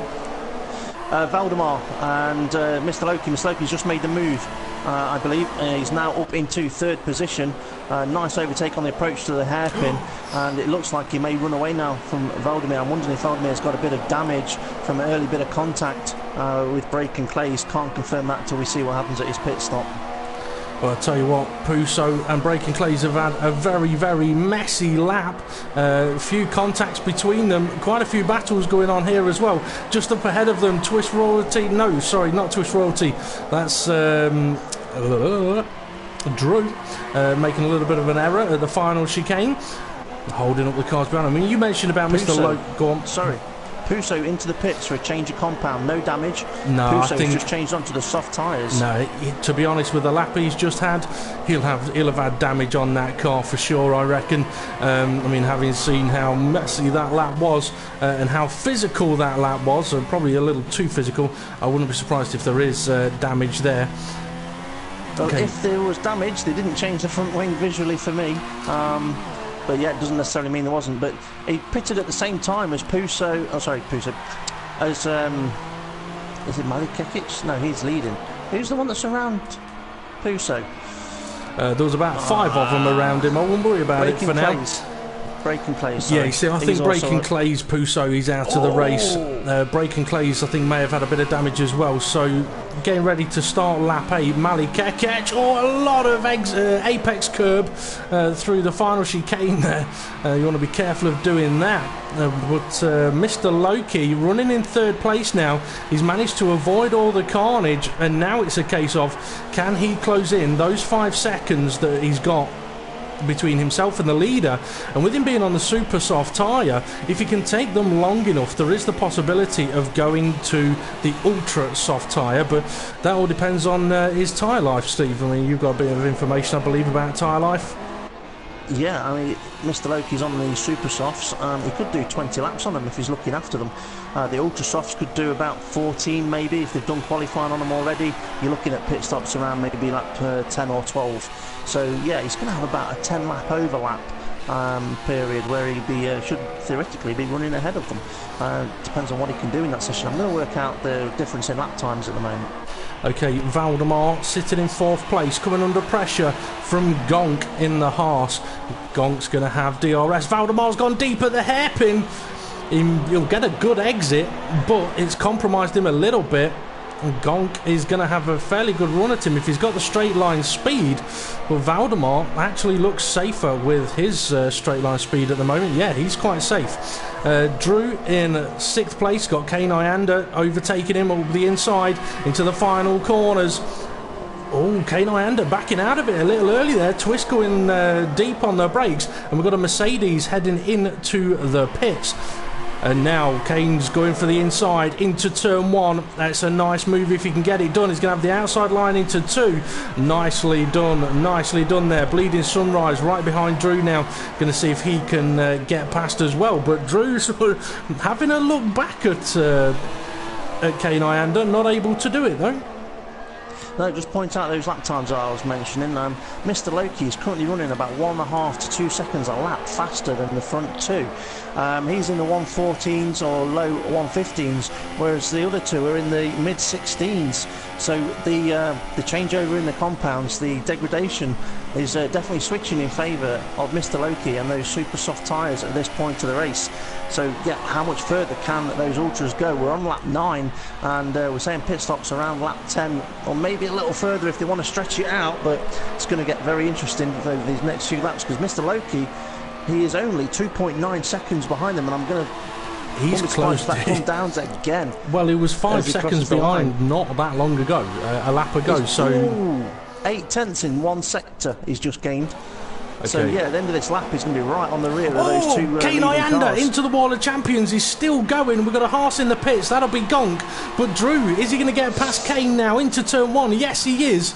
Valdemar and Mr. Loki. Mr. Loki's just made the move, I believe. He's now up into 3rd position. Nice overtake on the approach to the hairpin, and it looks like he may run away now from Valdemar. I'm wondering if Valdemar's got a bit of damage from an early bit of contact with Braken Clays. Can't confirm that until we see what happens at his pit stop. Well, I'll tell you what, Puso and Braken Clays have had a very, very messy lap. A few contacts between them, quite a few battles going on here as well. Just up ahead of them, Twist Royalty. No, sorry, not Twist Royalty. That's Drew making a little bit of an error at the final chicane. Holding up the cars behind him. I mean, you mentioned about Mr. Lowe. Go on. Sorry. Puso into the pits for a change of compound, no damage. No, Puso's just changed onto the soft tyres. No, to be honest, with the lap he's just had, he'll have had damage on that car for sure, I reckon. I mean, having seen how messy that lap was and how physical that lap was, probably a little too physical, I wouldn't be surprised if there is damage there. Well, if there was damage, they didn't change the front wing visually for me. But yeah, it doesn't necessarily mean there wasn't. But he pitted at the same time as Puso. Oh, sorry, Puso. As is it Malik Kekic? No, he's leading. Who's the one that's around Puso? There was about 5 of them around him. I won't worry about it for now. Braken Clays. Sorry. Yeah, you see, I think Braken Clays, Puso, he's out of the race. Braken Clays, I think, may have had a bit of damage as well. So, getting ready to start lap 8. Malik Kekic, a lot of apex curb through the final chicane there. You want to be careful of doing that. But Mr. Loki running in 3rd place now. He's managed to avoid all the carnage, and now it's a case of, can he close in those 5 seconds that he's got between himself and the leader? And with him being on the super soft tyre, if he can take them long enough, there is the possibility of going to the ultra soft tyre, but that all depends on his tyre life. Steve, I mean, you've got a bit of information, I believe, about tyre life. Yeah, I mean, Mr. Loki's on the super softs. He could do 20 laps on them if he's looking after them. The ultra softs could do about 14 maybe if they've done qualifying on them already. You're looking at pit stops around maybe lap 10 or 12. So yeah, he's going to have about a 10 lap overlap period where he should theoretically be running ahead of them. Depends on what he can do in that session. I'm going to work out the difference in lap times at the moment. Okay, Valdemar sitting in 4th place, coming under pressure from Gonk in the Haas. Gonk's going to have DRS. Valdemar's gone deep at the hairpin. He'll get a good exit, but it's compromised him a little bit. Gonk is going to have a fairly good run at him if he's got the straight line speed. But Valdemar actually looks safer with his straight line speed at the moment. Yeah, he's quite safe. Drew in 6th place, got Kane Ianda overtaking him over the inside into the final corners. Oh, Kane Ianda backing out of it a little early there. Twist going deep on the brakes, and we've got a Mercedes heading into the pits. And now Kane's going for the inside into turn 1. That's a nice move if he can get it done. He's going to have the outside line into 2. Nicely done there. Bleeding Sunrise right behind Drew now. Going to see if he can get past as well. But Drew's having a look back at Kane Ianda, not able to do it though. No, just point out those lap times I was mentioning. Mr. Loki is currently running about 1.5 to 2 seconds a lap faster than the front two. He's in the 114s or low 115s, whereas the other two are in the mid 16s. So the changeover in the compounds, the degradation, is definitely switching in favour of Mr. Loki and those super soft tyres at this point of the race. So yeah, how much further can those ultras go? We're on lap 9, and we're saying pit stops around lap 10, or maybe a little further if they want to stretch it out. But it's going to get very interesting over these next few laps, because Mr. Loki, he is only 2.9 seconds behind them, and I'm going to... He's close that come down again. Well, he was 5 seconds behind not that long ago, a lap ago. So 8 tenths in one sector he's just gained. Okay. So yeah, at the end of this lap he's going to be right on the rear of those two Kane Ianda into the wall of champions. He's still going. We've got a Haas in the pits. That'll be Gonk. But Drew, is he going to get past Kane now into turn 1? Yes, he is.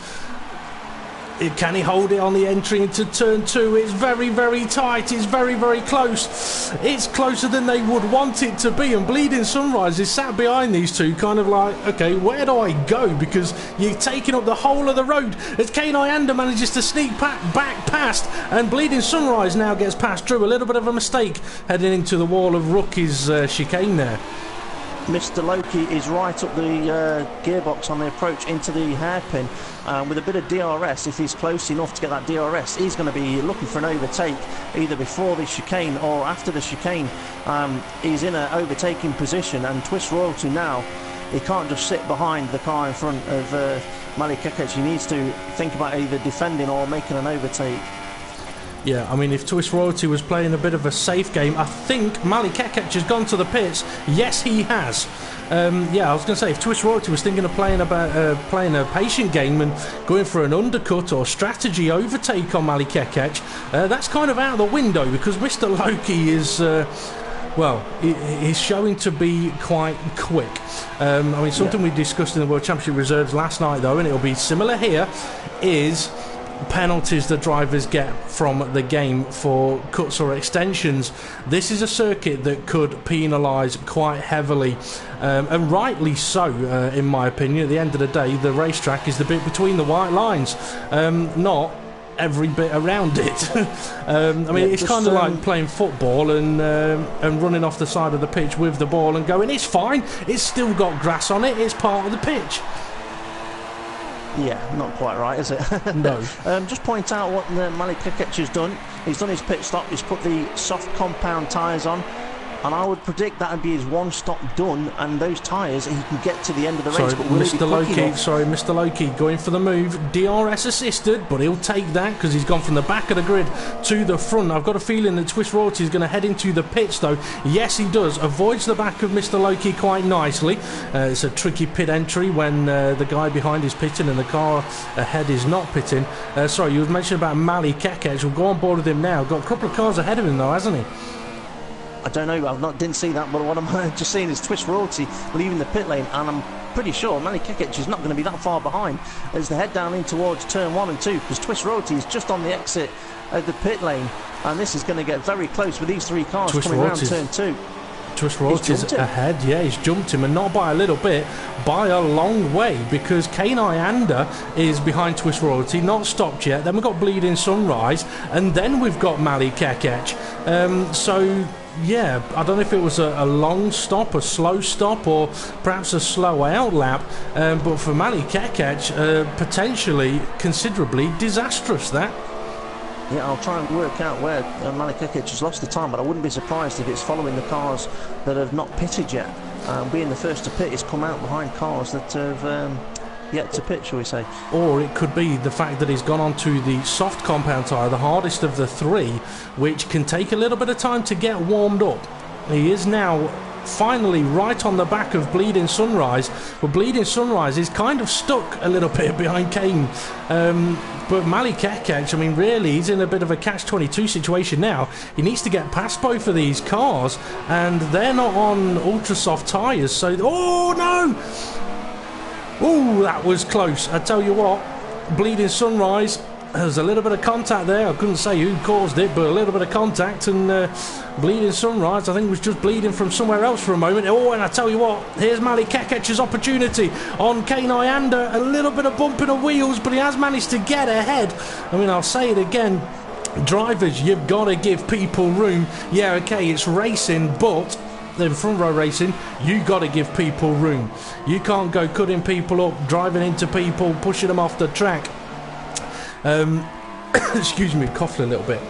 Can he hold it on the entry into turn 2? It's very, very tight. It's very, very close. It's closer than they would want it to be. And Bleeding Sunrise is sat behind these two, kind of like, okay, where do I go? Because you're taking up the whole of the road. As Kane Ianda manages to sneak back past, and Bleeding Sunrise now gets past Drew. A little bit of a mistake heading into the wall of Rookie's chicane there. Mr. Loki is right up the gearbox on the approach into the hairpin. With a bit of DRS, if he's close enough to get that DRS, he's going to be looking for an overtake either before the chicane or after the chicane. He's in an overtaking position, and Twist Royalty now, he can't just sit behind the car in front of Mali Kekec. He needs to think about either defending or making an overtake. Yeah, I mean, if Twist Royalty was playing a bit of a safe game, I think Mali Kekec has gone to the pits. Yes, he has. Yeah, I was going to say, if Twist Royalty was thinking of playing a patient game and going for an undercut or strategy overtake on Mali Kekec, that's kind of out of the window, because Mr. Loki is... well, he's showing to be quite quick. I mean, something we discussed in the World Championship Reserves last night, though, and it'll be similar here, is penalties the drivers get from the game for cuts or extensions. This is a circuit that could penalise quite heavily, and rightly so, in my opinion. At the end of the day, the racetrack is the bit between the white lines, not every bit around it. I mean, it's kind of like playing football and running off the side of the pitch with the ball and going, it's fine, it's still got grass on it, it's part of the pitch. Yeah, not quite right, is it? No. Just point out what Mali Kekec has done. He's done his pit stop, he's put the soft compound tyres on, and I would predict that would be his one stop done, and those tyres, he can get to the end of the race. But Mr. Loki going for the move, DRS assisted, but he'll take that because he's gone from the back of the grid to the front. I've got a feeling that Twist Royalty is going to head into the pits, though. Yes, he does. Avoids the back of Mr. Loki quite nicely. It's a tricky pit entry when the guy behind is pitting and the car ahead is not pitting. Sorry, you mentioned about Mali Kekec. We'll go on board with him now. Got a couple of cars ahead of him, though, hasn't he? I don't know, didn't see that, but what I'm just seeing is Twist Royalty leaving the pit lane, and I'm pretty sure Manny Kekic is not going to be that far behind as they head down in towards turn 1 and 2, because Twist Royalty is just on the exit of the pit lane, and this is going to get very close with these 3 cars coming around turn 2. Twist Royalty's ahead, yeah, he's jumped him, and not by a little bit, by a long way, because Kane Ianda is behind Twist Royalty, not stopped yet. Then we've got Bleeding Sunrise, and then we've got Mali Kekec. So, yeah, I don't know if it was a long stop, a slow stop, or perhaps a slow out lap, but for Mali Kekec, potentially considerably disastrous, that. Yeah, I'll try and work out where Mali Kekic has lost the time, but I wouldn't be surprised if it's following the cars that have not pitted yet. Being the first to pit, it's come out behind cars that have yet to pit, shall we say. Or it could be the fact that he's gone onto the soft compound tyre, the hardest of the 3, which can take a little bit of time to get warmed up. He is now finally right on the back of Bleeding Sunrise, but Bleeding Sunrise is kind of stuck a little bit behind Kane. But Mali Kekec, I mean, really, he's in a bit of a catch-22 situation now. He needs to get past both of these cars, and they're not on ultra-soft tyres, so... Oh, no! Oh, that was close. I tell you what, Bleeding Sunrise, there's a little bit of contact there. I couldn't say who caused it, but a little bit of contact, and Bleeding Sunrise, I think, was just bleeding from somewhere else for a moment. Oh, and I tell you what, here's Mali Kekic's opportunity on Kane Ianda. A little bit of bumping of wheels, but he has managed to get ahead. I mean, I'll say it again. Drivers, you've got to give people room. Yeah, okay, it's racing, but... in front row racing, you got to give people room. You can't go cutting people up, driving into people, pushing them off the track. Excuse me, coughed a little bit.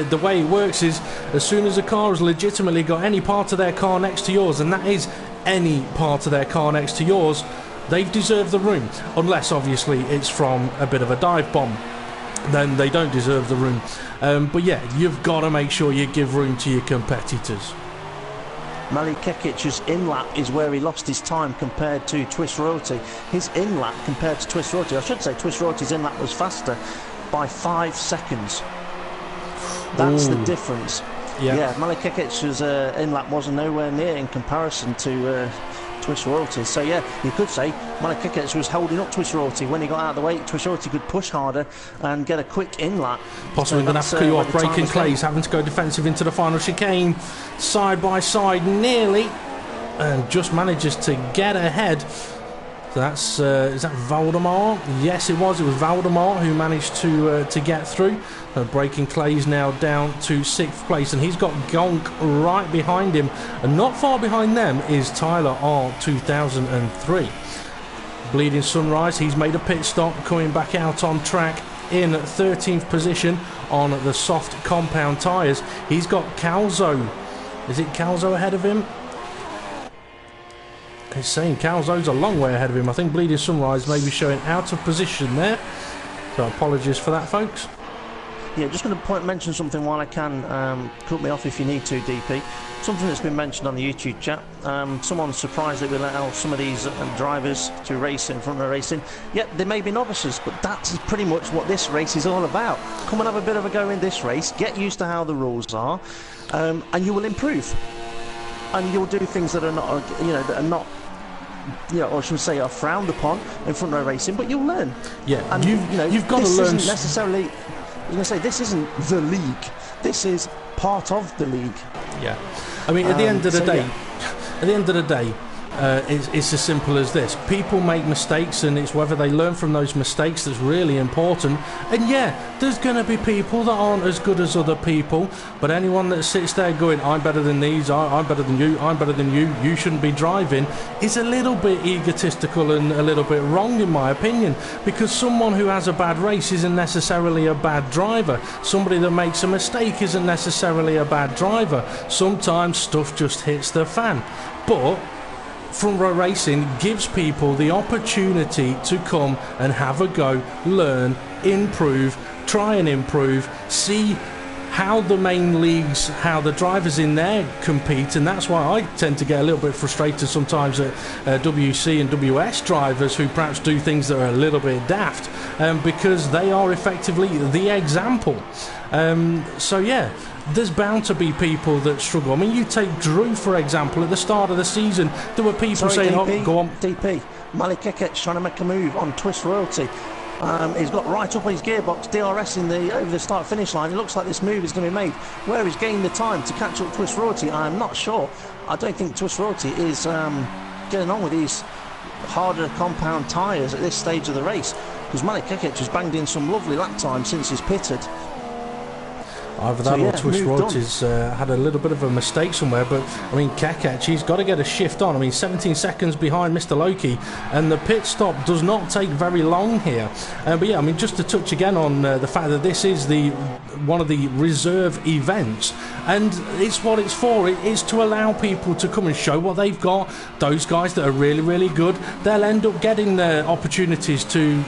The way it works is, as soon as a car has legitimately got any part of their car next to yours, and that is any part of their car next to yours, they've deserved the room. Unless, obviously, it's from a bit of a dive bomb. Then they don't deserve the room. But yeah, you've got to make sure you give room to your competitors. Mali Kekic's in-lap is where he lost his time compared to Twist Royalty. His in-lap compared to Twist Royalty, I should say Twist Royalty's in-lap was faster by 5 seconds. That's the difference. Yeah, Mali Kekic's in-lap wasn't nowhere near in comparison to Twist Royalty. So yeah, you could say Mali Kekic was holding up Twist Royalty. When he got out of the way, Twist Royalty could push harder and get a quick in-lap. Possibly going to have to cut off Breaking Clays, having to go defensive into the final chicane. Side by side, nearly, and just manages to get ahead. So that's, is that Valdemar? Yes, it was. It was Valdemar who managed to get through. Breaking Clays now down to 6th place, and he's got Gonk right behind him. And not far behind them is Tyler R 2003. Bleeding Sunrise, he's made a pit stop, coming back out on track in 13th position on the soft compound tyres. He's got Calzo. Is it Calzo ahead of him? It's saying Calzo's a long way ahead of him. I think Bleeding Sunrise may be showing out of position there. So apologies for that, folks. Yeah, just going to mention something while I can. Cut me off if you need to, DP. Something that's been mentioned on the YouTube chat. Someone's surprised that we let out some of these drivers to race in front of racing. Yep, they may be novices, but that's pretty much what this race is all about. Come and have a bit of a go in this race. Get used to how the rules are, and you will improve. And you'll do things that are not, that are not, or should we say, are frowned upon in front row racing. But you'll learn. Yeah, and you've got to learn. Isn't necessarily. I was going to say, this isn't the league. This is part of the league. Yeah, I mean, at the end of the day, it's as simple as this. People make mistakes, and it's whether they learn from those mistakes that's really important. And yeah, there's going to be people that aren't as good as other people, but anyone that sits there going, I'm better than these, I'm better than you, I'm better than you shouldn't be driving, is a little bit egotistical and a little bit wrong, in my opinion, because someone who has a bad race isn't necessarily a bad driver. Somebody that makes a mistake isn't necessarily a bad driver. Sometimes stuff just hits the fan. But front row racing gives people the opportunity to come and have a go, learn, improve, try and improve, see how the main leagues, how the drivers in there compete. And that's why I tend to get a little bit frustrated sometimes at WC and WS drivers who perhaps do things that are a little bit daft, because they are effectively the example. So yeah, there's bound to be people that struggle. I mean, you take Drew, for example, at the start of the season, there were people saying, DP, oh, go on. DP, Malik Kekec trying to make a move on Twist Royalty. He's got right up on his gearbox, DRS over the start-finish line. It looks like this move is going to be made. Where he's gained the time to catch up Twist Royalty, I'm not sure. I don't think Twist Royalty is getting on with these harder compound tyres at this stage of the race, because Malik Kekec has banged in some lovely lap time since he's pitted. Either that or Twist Royalty's had a little bit of a mistake somewhere, but I mean, Kekec, he's got to get a shift on. I mean, 17 seconds behind Mr. Loki, and the pit stop does not take very long here. But yeah, I mean, just to touch again on the fact that this is one of the reserve events, and it's what it's for. It is to allow people to come and show what they've got. Those guys that are really, really good, they'll end up getting the opportunities to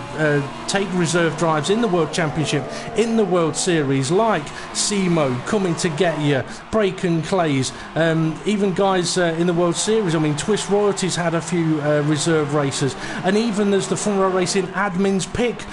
take reserve drives in the World Championship, in the World Series, like Simo coming to get you, Break and Clays, even guys in the World Series. I mean, Twist Royalty's had a few reserve racers, and even there's the Front Row Racing admins pick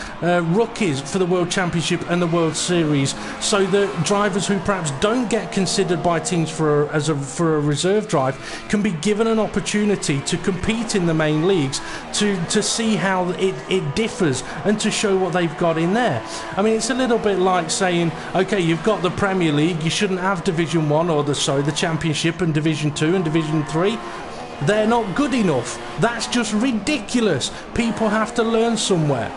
rookies for the World Championship and the World Series, so that drivers who perhaps don't get considered by teams for a reserve drive can be given an opportunity to compete in the main leagues, to see how it differs and to show what they've got in there. I mean, it's a little bit like saying, okay, you've got the Premier League, you shouldn't have Division 1 or the Championship and Division 2 and Division 3. They're not good enough. That's just ridiculous. People have to learn somewhere.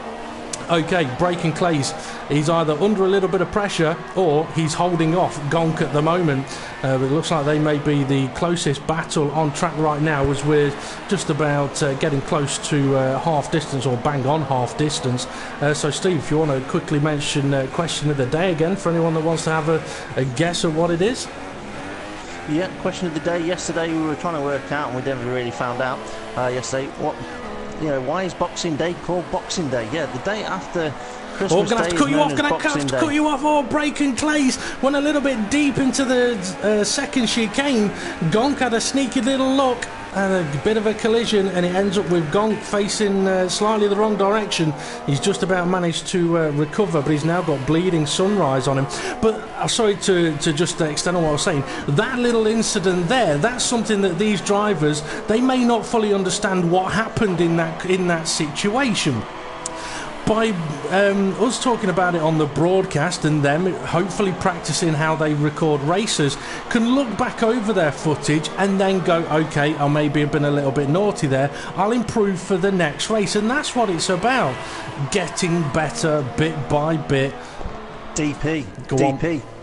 Okay, Break and Clays, he's either under a little bit of pressure or he's holding off Gonk at the moment, but it looks like they may be the closest battle on track right now, as we're just about getting close to half distance, or bang on half distance. So Steve, if you want to quickly mention question of the day again for anyone that wants to have a guess at what it is. Yeah, question of the day. Yesterday we were trying to work out, and we never really found out yesterday why is Boxing Day called Boxing Day? Yeah, the day after Christmas Day. Gonna have to cut you off. Oh, Break and Clays went a little bit deep into the second chicane. Gonk had a sneaky little look and a bit of a collision, and it ends up with Gonk facing slightly the wrong direction. He's just about managed to recover, but he's now got bleeding sunrise on him. But sorry to just extend on what I was saying. That little incident there, that's something that these drivers, they may not fully understand what happened in that situation. By us talking about it on the broadcast, and them hopefully practicing how they record races, can look back over their footage and then go, okay, I maybe have been a little bit naughty there, I'll improve for the next race. And that's what it's about, getting better bit by bit. DP,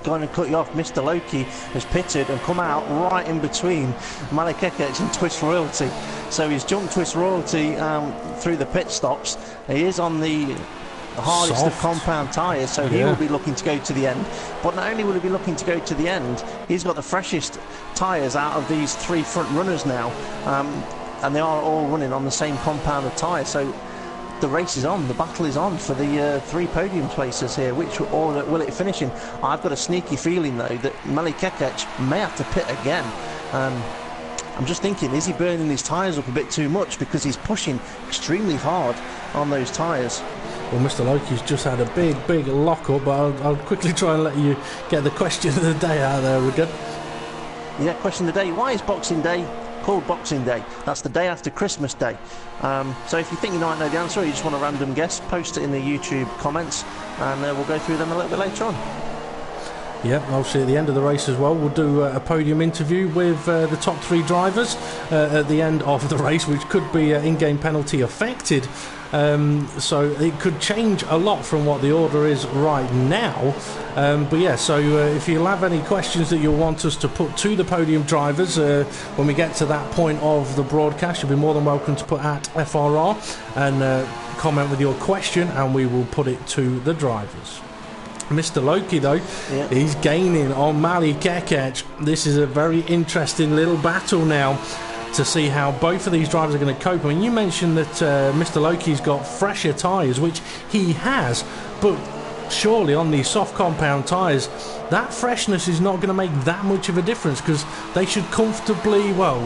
going to cut you off. Mr. Loki has pitted and come out right in between Malik Kekec and Twist Royalty. So he's jumped Twist Royalty through the pit stops. He is on the hardest of compound tyres, so he will be looking to go to the end. But not only will he be looking to go to the end, he's got the freshest tyres out of these three front runners now, and they are all running on the same compound of tyres. So the race is on, the battle is on for the 3 podium places here. Which order will it finish in? I've got a sneaky feeling though that Malik Kekec may have to pit again. I'm just thinking, is he burning his tyres up a bit too much, because he's pushing extremely hard on those tyres? Well, Mr. Loki's just had a big lock-up, but I'll quickly try and let you get the question of the day out there. We're good? Yeah, question of the day. Why is Boxing Day called Boxing Day? That's the day after Christmas Day. So if you think you might know the answer, or you just want a random guess, post it in the YouTube comments, and we'll go through them a little bit later on. Yep, obviously at the end of the race as well, we'll do a podium interview with the top 3 drivers at the end of the race, which could be in-game penalty affected. So it could change a lot from what the order is right now. But yeah, so if you'll have any questions that you'll want us to put to the podium drivers when we get to that point of the broadcast, you'll be more than welcome to put at FRR and comment with your question, and we will put it to the drivers. Mr. Loki, though, he's gaining on Malik Kekec. This is a very interesting little battle now to see how both of these drivers are going to cope. I mean, you mentioned that Mr. Loki's got fresher tyres, which he has, but surely on these soft compound tyres, that freshness is not going to make that much of a difference, because they should comfortably, well,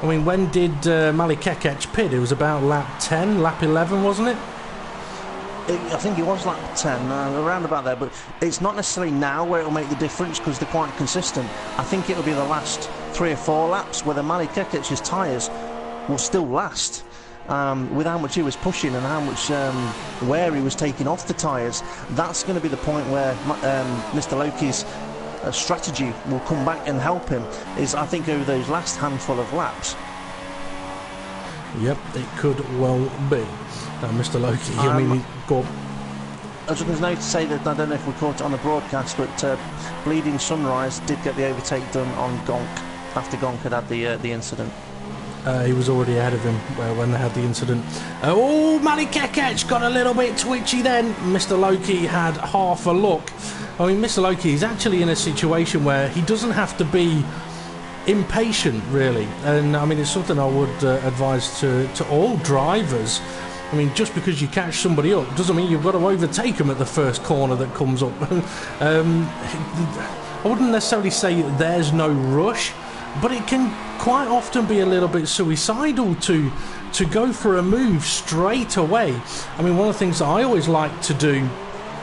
I mean, when did Malik Kekec pit? It was about lap 10, lap 11, wasn't it? I think it was lap 10, around about there, but it's not necessarily now where it'll make the difference because they're quite consistent. I think it'll be the last 3 or 4 laps where the Mali Kekic's tyres will still last. With how much he was pushing and how much wear he was taking off the tyres, that's going to be the point where Mr. Loki's strategy will come back and help him, is I think over those last handful of laps. Yep, it could well be. Mr. Loki, I mean, go on. I was just going to say that, I don't know if we caught it on the broadcast, but Bleeding Sunrise did get the overtake done on Gonk after Gonk had the incident. He was already ahead of him when they had the incident. Oh, Mali Kekic got a little bit twitchy then. Mr. Loki had half a look. I mean, Mr. Loki is actually in a situation where he doesn't have to be impatient, really. And, I mean, it's something I would advise to all drivers. I mean, just because you catch somebody up doesn't mean you've got to overtake them at the first corner that comes up. I wouldn't necessarily say there's no rush, but it can quite often be a little bit suicidal to go for a move straight away. I mean, one of the things that I always like to do,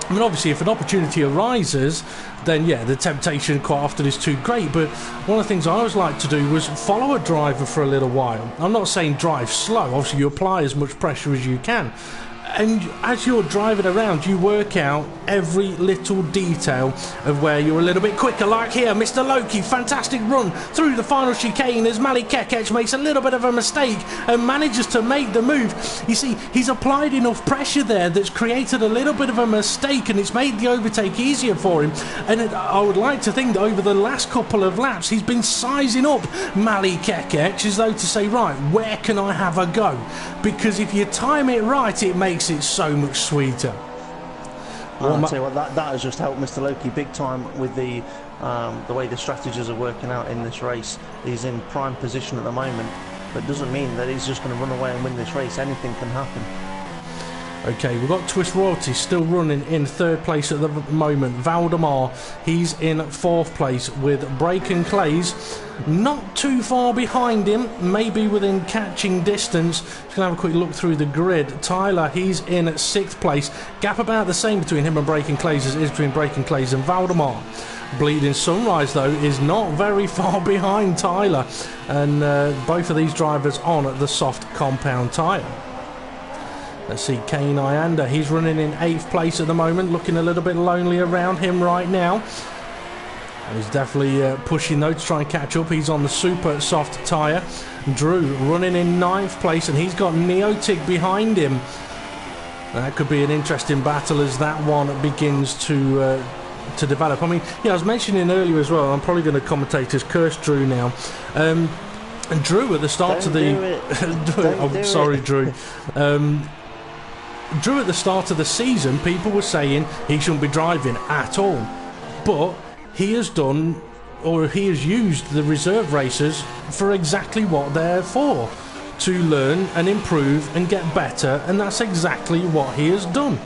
I mean, obviously if an opportunity arises, then yeah, the temptation quite often is too great, but one of the things I always like to do was follow a driver for a little while. I'm not saying drive slow, obviously you apply as much pressure as you can, and as you're driving around you work out every little detail of where you're a little bit quicker. Like here, Mr. Loki, fantastic run through the final chicane as Mali Kekic makes a little bit of a mistake and manages to make the move. You see, he's applied enough pressure there that's created a little bit of a mistake, and it's made the overtake easier for him. And I would like to think that over the last couple of laps he's been sizing up Mali Kekic as though to say, right, where can I have a go? Because if you time it right, it makes it so much sweeter. I'll tell you what, that has just helped Mr. Loki big time with the way the strategies are working out in this race. He's in prime position at the moment, but doesn't mean that he's just going to run away and win this race. Anything can happen. Okay, we've got Twist Royalty still running in 3rd place at the moment. Valdemar, he's in 4th place with Break and Clays not too far behind him, maybe within catching distance. Just going to have a quick look through the grid. Tyler, he's in 6th place. Gap about the same between him and Break and Clays as it is between Break and Clays and Valdemar. Bleeding Sunrise, though, is not very far behind Tyler, and both of these drivers on the soft compound tyre. Let's see, Kane Ianda, he's running in 8th place at the moment, looking a little bit lonely around him right now. And he's definitely pushing though to try and catch up. He's on the super soft tyre. Drew running in 9th place, and he's got Neotic behind him. That could be an interesting battle as that one begins to develop. I mean, yeah, I was mentioning earlier as well, I'm probably going to commentate as Curse Drew now. And Drew at the start of the... I'm sorry, Drew. Drew at the start of the season, people were saying he shouldn't be driving at all, but he has done, or he has used the reserve racers for exactly what they're for, to learn and improve and get better, and that's exactly what he has done.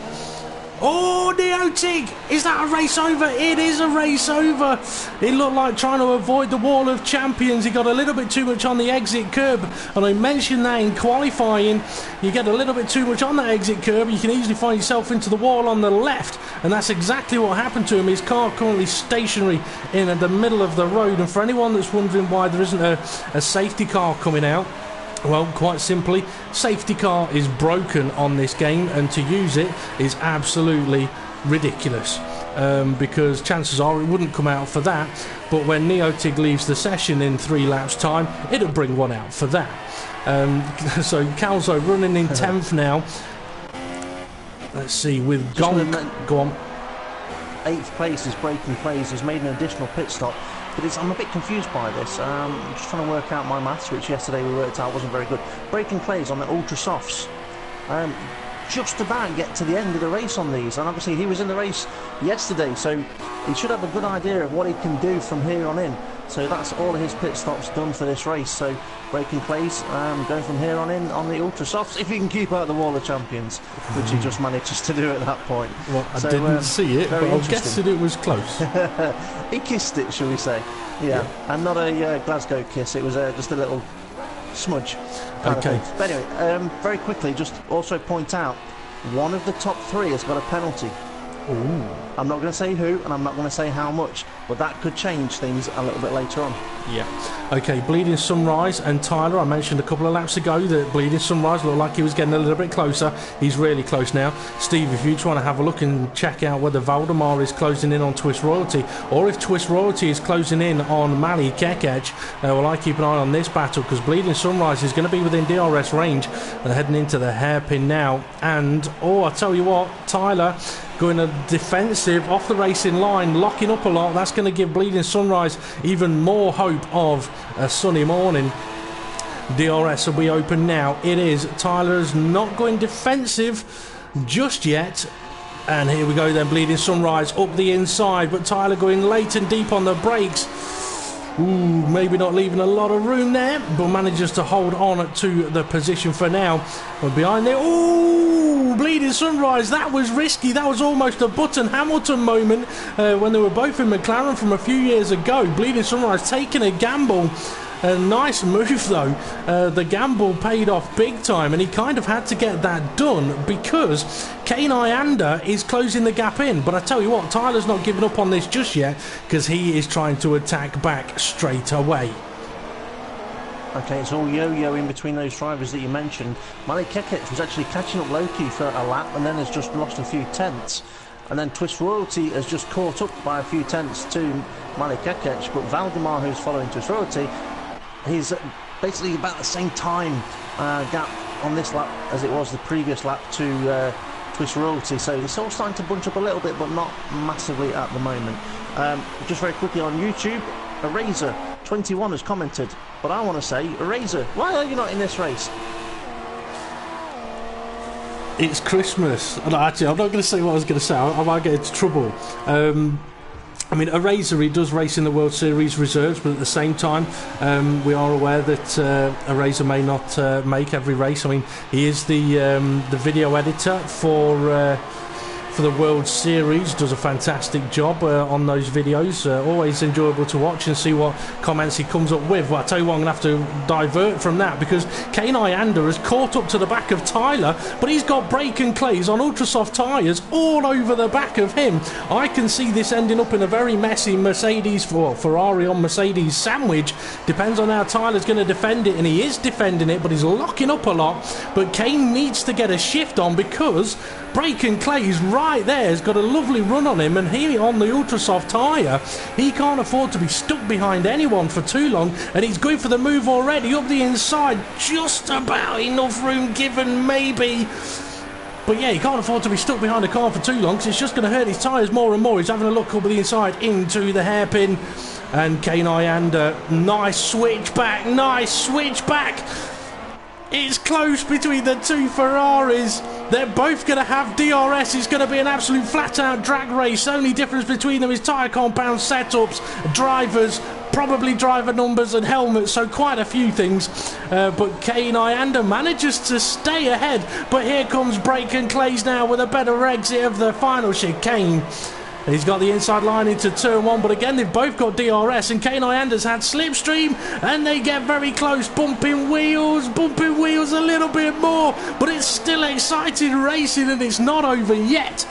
Oh, Neotic! Is that a race over? It is a race over! It looked like trying to avoid the wall of champions. He got a little bit too much on the exit curb, and I mentioned that in qualifying. You get a little bit too much on that exit curb, you can easily find yourself into the wall on the left, and that's exactly what happened to him. His car currently stationary in the middle of the road, and for anyone that's wondering why there isn't a safety car coming out, well, quite simply, safety car is broken on this game, and to use it is absolutely ridiculous, because chances are it wouldn't come out for that, but when Neotig leaves the session in 3 laps time, it'll bring one out for that. So Calzo running in 10th now. Let's see, with Gonk, go on. 8th place is Breaking Plays. He's made an additional pit stop. But I'm a bit confused by this. I'm just trying to work out my maths, which yesterday we worked out wasn't very good. Breaking Clays on the Ultra Softs. Just about get to the end of the race on these, and obviously he was in the race yesterday, so he should have a good idea of what he can do from here on in. So that's all of his pit stops done for this race. So Breaking Clays going from here on in on the Ultra Softs, if he can keep out the Wall of Champions, which he just manages to do at that point. Well, I didn't see it, but I'm guessing it was close. He kissed it, shall we say? Yeah. And not a Glasgow kiss. It was just a little smudge. Okay. But anyway, very quickly, just also point out one of the top three has got a penalty. Ooh. I'm not going to say who, and I'm not going to say how much, but that could change things a little bit later on. Yeah. Okay, Bleeding Sunrise and Tyler, I mentioned a couple of laps ago that Bleeding Sunrise looked like he was getting a little bit closer. He's really close now. Steve, if you're trying to have a look and check out whether Valdemar is closing in on Twist Royalty, or if Twist Royalty is closing in on Mali Kekec, well, I keep an eye on this battle, because Bleeding Sunrise is going to be within DRS range, and heading into the hairpin now. And, oh, I tell you what, Tyler going a defensive off the racing line, locking up a lot. That's going to give Bleeding Sunrise even more hope of a sunny morning. DRS will be open now. It is. Tyler's not going defensive just yet. And here we go then, Bleeding Sunrise up the inside, but Tyler going late and deep on the brakes. Ooh, maybe not leaving a lot of room there, but manages to hold on to the position for now. And behind there, ooh, Bleeding Sunrise, that was risky. That was almost a Button-Hamilton moment when they were both in McLaren from a few years ago. Bleeding Sunrise taking a gamble. A nice move though. The gamble paid off big time, and he kind of had to get that done because Kane Iander is closing the gap in. But I tell you what, Tyler's not giving up on this just yet, because he is trying to attack back straight away. Okay, it's all yo-yo in between those drivers that you mentioned. Mali Kekec was actually catching up Loki for a lap and then has just lost a few tenths. And then Twist Royalty has just caught up by a few tenths to Mali Kekec, but Valdemar, who's following Twist Royalty, he's basically about the same time gap on this lap as it was the previous lap to Twist Royalty. So it's all starting to bunch up a little bit, but not massively at the moment. Just very quickly on YouTube, Eraser21 has commented, but I want to say, Eraser, why are you not in this race? It's Christmas. And actually, I'm not going to say what I was going to say. I might get into trouble. I mean, Eraser, he does race in the World Series reserves, but at the same time, we are aware that Eraser may not make every race. I mean, he is the video editor for the World Series, does a fantastic job on those videos. Always enjoyable to watch and see what comments he comes up with. Well, I tell you what, I'm going to have to divert from that, because Kane Iander has caught up to the back of Tyler, but he's got brake and clays on ultra-soft tyres all over the back of him. I can see this ending up in a very messy Ferrari on Mercedes sandwich. Depends on how Tyler's going to defend it, and he is defending it, but he's locking up a lot. But Kane needs to get a shift on, because brake and clay's right there has got a lovely run on him, and he on the ultra soft tyre, he can't afford to be stuck behind anyone for too long, and he's going for the move already up the inside. Just about enough room given, maybe. But yeah, he can't afford to be stuck behind a car for too long, because it's just going to hurt his tyres more and more. He's having a look up the inside into the hairpin, and Kane Iander, nice switch back. It's close between the two Ferraris. They're both going to have DRS. It's going to be an absolute flat-out drag race. The only difference between them is tyre compound setups, drivers, probably driver numbers and helmets, so quite a few things. But Kane Iander manages to stay ahead. But here comes Brake and Clays now with a better exit of the final chicane. He's got the inside line into turn one, but again, they've both got DRS, and Kane Iander's had slipstream, and they get very close, bumping wheels a little bit more, but it's still exciting racing, and it's not over yet.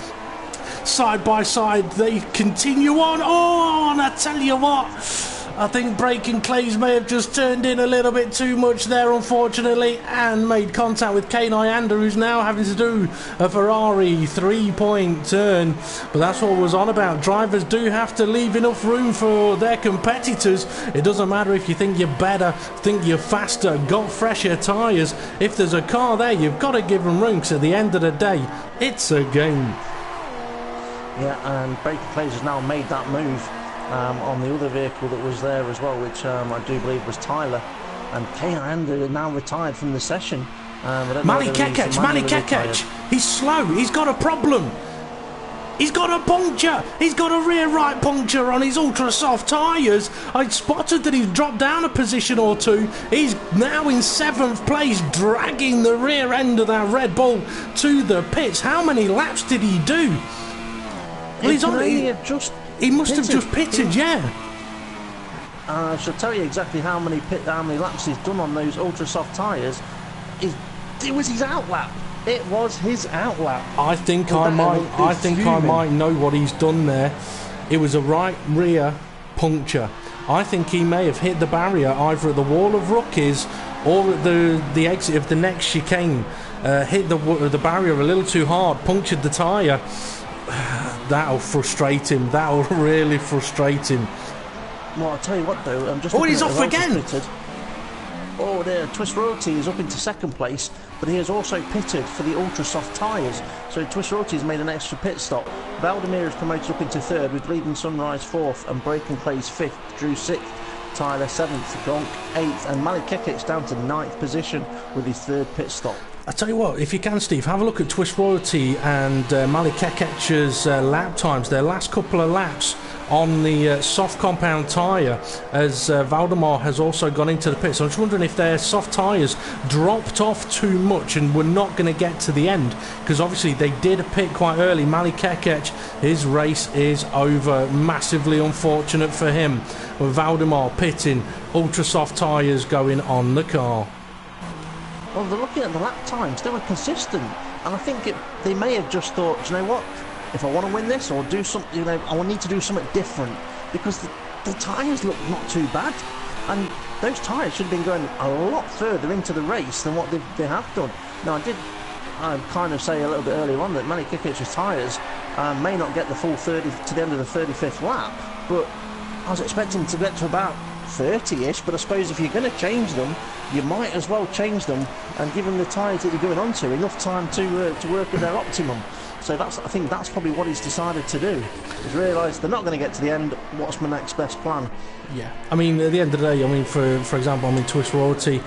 Side by side, they continue on. Oh, and I tell you what, I think Brake and Clays may have just turned in a little bit too much there, unfortunately, and made contact with Kane Iander, who's now having to do a Ferrari three-point turn. But that's what was on about. Drivers do have to leave enough room for their competitors. It doesn't matter if you think you're better, think you're faster, got fresher tyres. If there's a car there, you've got to give them room, because at the end of the day, it's a game. Yeah, and Brake and Clays has now made that move on the other vehicle that was there as well, which I do believe was Tyler. And Kane Iander now retired from the session. Mali Kekec, he's slow, he's got a problem. He's got a puncture. He's got a rear right puncture on his ultra soft tyres. I spotted that he's dropped down a position or two. He's now in 7th place, dragging the rear end of that Red Bull to the pits. How many laps did he do? Well, he's on it. He must have just pitted, yeah. I shall tell you exactly how many laps he's done on those ultra soft tyres. It was his out lap. It was his outlap. I think I might know what he's done there. It was a right rear puncture. I think he may have hit the barrier either at the wall of rookies or at the exit of the next chicane. Hit the barrier a little too hard, punctured the tyre. That'll frustrate him. That'll really frustrate him. Well, I'll tell you what though, I'm just... Oh, he's off again! Oh, there, Twist Royalty is up into second place, but he has also pitted for the ultra soft tyres. So Twist Royalty has made an extra pit stop. Valdemir has promoted up into third, with Bleeding Sunrise fourth and Breaking Clay's fifth, Drew sixth, Tyler seventh, Gronk eighth, and Malik Kekic's down to ninth position with his third pit stop. I tell you what, if you can, Steve, have a look at Twist Royalty and Malik Kekic's lap times, their last couple of laps on the soft compound tyre, as Valdemar has also gone into the pits. I'm just wondering if their soft tyres dropped off too much and were not going to get to the end, because obviously they did pit quite early. Malik Kekic, his race is over. Massively unfortunate for him, with Valdemar pitting, ultra soft tyres going on the car. Well, they're looking at the lap times, they were consistent, and I think they may have just thought, you know what, if I want to win this or do something, you know, I will need to do something different, because the tyres look not too bad, and those tyres should have been going a lot further into the race than what they have done. Now, I kind of say a little bit earlier on that Malik Kekic's tyres may not get the full 30 to the end of the 35th lap, but I was expecting to get to about 30-ish, but I suppose if you're going to change them, you might as well change them and give them the tyres that you're going on to enough time to work at their optimum. So I think that's probably what he's decided to do. He's realised they're not going to get to the end. What's my next best plan? Yeah, I mean, at the end of the day, I mean, for example, I mean, Twist Royalty,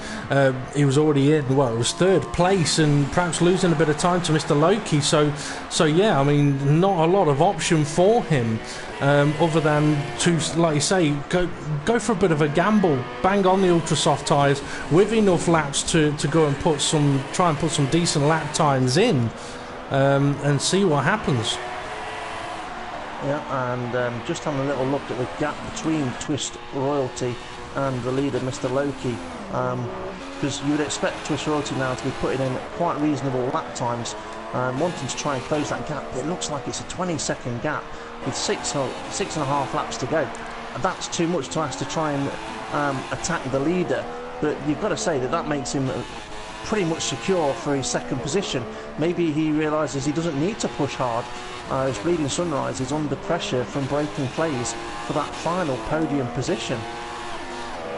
he was already in, well, it was third place, and perhaps losing a bit of time to Mr. Loki. So yeah, I mean, not a lot of option for him, other than to, like you say, go for a bit of a gamble, bang on the ultra soft tyres with enough laps to go and try and put some decent lap times in, and see what happens. Yeah, and just having a little look at the gap between Twist Royalty and the leader, Mr. Loki, because you would expect Twist Royalty now to be putting in quite reasonable lap times, wanting to try and close that gap. It looks like it's a 20-second gap with six and a half laps to go. That's too much to ask to try and attack the leader, but you've got to say that makes him pretty much secure for his second position. Maybe he realises he doesn't need to push hard. His Bleeding Sunrise is under pressure from Breaking Clays for that final podium position.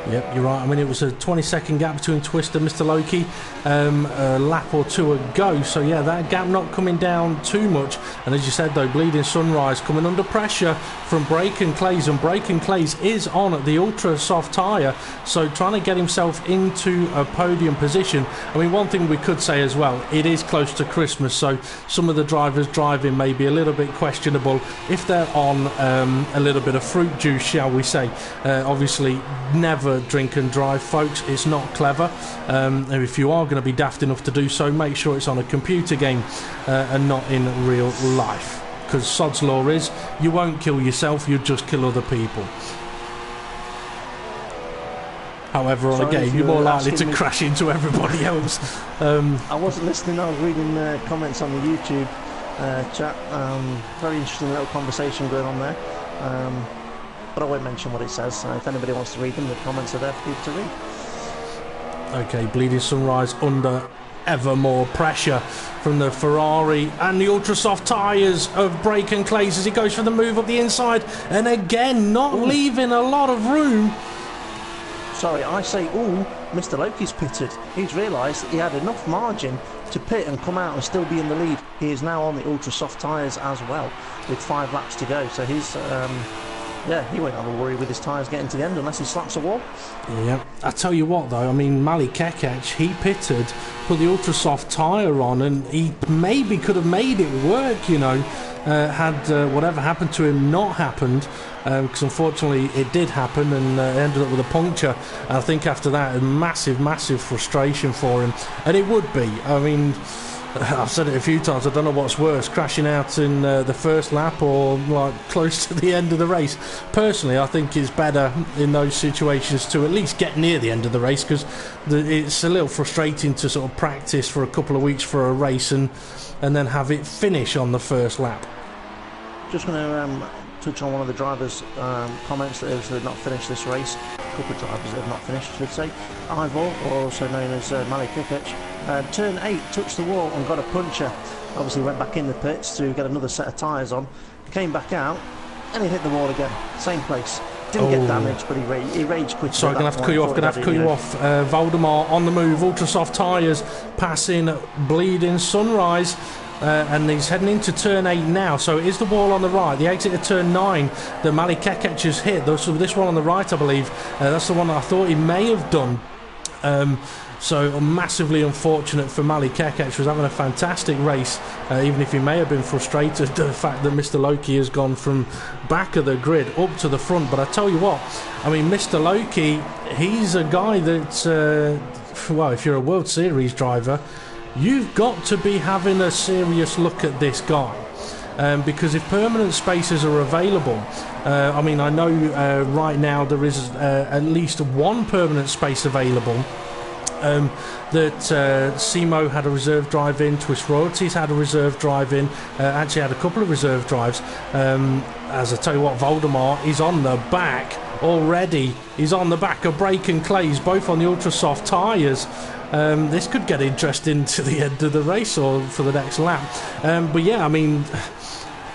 Yep, you're right. I mean, it was a 20-second gap between Twist and Mr. Loki, a lap or two ago. So yeah, that gap not coming down too much. And as you said though, Bleeding Sunrise coming under pressure from Breaking Clays, and Breaking Clays is on the ultra soft tyre, so trying to get himself into a podium position. I mean, one thing we could say as well, it is close to Christmas, so some of the drivers driving may be a little bit questionable if they're on a little bit of fruit juice, shall we say. Obviously, never drink and drive, folks. It's not clever. If you are going to be daft enough to do so, make sure it's on a computer game and not in real life, because sod's law is you won't kill yourself, you just kill other people. However, on a game, you're more likely to crash into everybody else. I wasn't listening, I was reading comments on the YouTube chat. Very interesting little conversation going on there. But I won't mention what it says. If anybody wants to read them, the comments are there for people to read. Okay, Bleeding Sunrise under ever more pressure from the Ferrari and the ultra soft tyres of Breaking Clays as he goes for the move up the inside, and again not leaving a lot of room. Sorry, I say, Mr. Loki's pitted. He's realised that he had enough margin to pit and come out and still be in the lead. He is now on the ultra soft tyres as well, with 5 laps to go. So he's yeah, he won't have a worry with his tyres getting to the end unless he slaps a wall. Yeah, I tell you what though, I mean, Malik Kekic, he pitted, put the ultra soft tyre on, and he maybe could have made it work, you know, had whatever happened to him not happened, because unfortunately it did happen, and ended up with a puncture. And I think after that, a massive frustration for him, and it would be. I mean, I've said it a few times, I don't know what's worse, crashing out in the first lap or like close to the end of the race. Personally, I think it's better in those situations to at least get near the end of the race, because it's a little frustrating to sort of practice for a couple of weeks for a race and then have it finish on the first lap. Just going to touch on one of the drivers' comments that have not finished this race. A couple of drivers that have not finished, I should say. Ivor, or also known as Mali Kikic, turn 8, touched the wall and got a puncture. Obviously went back in the pits to get another set of tyres on, came back out and he hit the wall again, same place. Didn't get damaged, but he raged quickly. Sorry, I'm going to have to cut you off. Valdemar on the move, ultra soft tyres, passing Bleeding Sunrise. And he's heading into turn 8 now, so it is the wall on the right, the exit of turn 9 that Mali Kekec has hit. This one on the right, I believe, that's the one that I thought he may have done. So massively unfortunate for Mali Kekec, who's having a fantastic race, even if he may have been frustrated at the fact that Mr. Loki has gone from back of the grid up to the front. But I tell you what, I mean, Mr. Loki, he's a guy that, well, if you're a World Series driver, you've got to be having a serious look at this guy, because if permanent spaces are available, I mean, I know right now there is at least one permanent space available. That Simo had a reserve drive in, Twist Royalties had a reserve drive in, actually had a couple of reserve drives. As I tell you what, Valdemar is on the back already. He's on the back of Brake and Clays, both on the ultra soft tyres. This could get interesting to the end of the race or for the next lap. But yeah, I mean,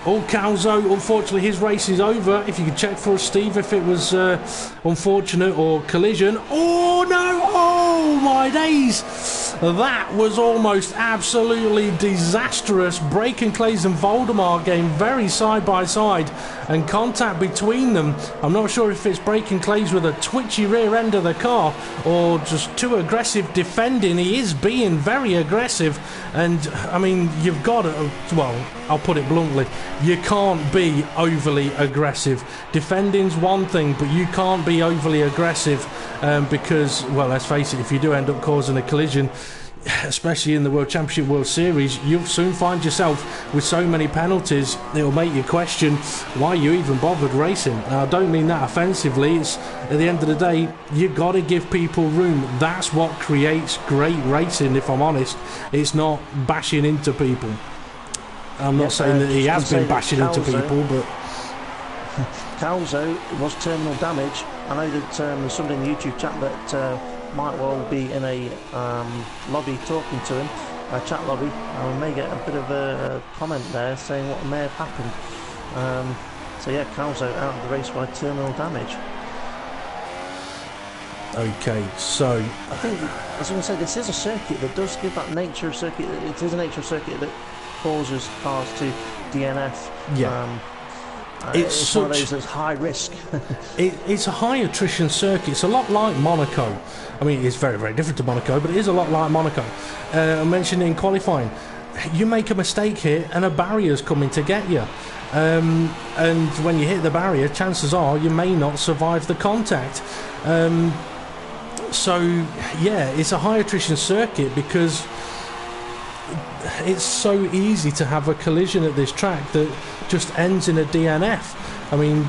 Calzo, unfortunately his race is over. If you could check for us, Steve, if it was unfortunate or collision. Oh no, oh my days, that was almost absolutely disastrous. Brake and Clays and Valdemar getting very side by side, and contact between them. I'm not sure if it's Brake and Clays with a twitchy rear end of the car or just too aggressive defending. He is being very aggressive, and I mean, you've got to, well, I'll put it bluntly, you can't be overly aggressive. Defending's one thing, but you can't be overly aggressive, because, well, let's face it, if you do end up causing a collision, especially in the World Championship World Series, you'll soon find yourself with so many penalties it'll make you question why you even bothered racing. Now, I don't mean that offensively. It's, at the end of the day, you've got to give people room. That's what creates great racing, if I'm honest. It's not bashing into people. I'm not saying that he has been bashing into people, but Calzo was terminal damage. I know that there's somebody in the YouTube chat that might well be in a lobby talking to him, a chat lobby. We may get a bit of a comment there saying what may have happened. So yeah, Calzo out of the race by terminal damage. Okay, so I think, as I was going to say, this is a circuit that does give that nature of circuit. It is a nature of circuit that causes cars to DNF. Yeah. It's one of those that's high risk. It's a high attrition circuit. It's a lot like Monaco. I mean, it's very, very different to Monaco, but it is a lot like Monaco. I mentioned in qualifying, you make a mistake here and a barrier's coming to get you. And when you hit the barrier, chances are you may not survive the contact. So, yeah, it's a high attrition circuit because it's so easy to have a collision at this track that just ends in a DNF. I mean,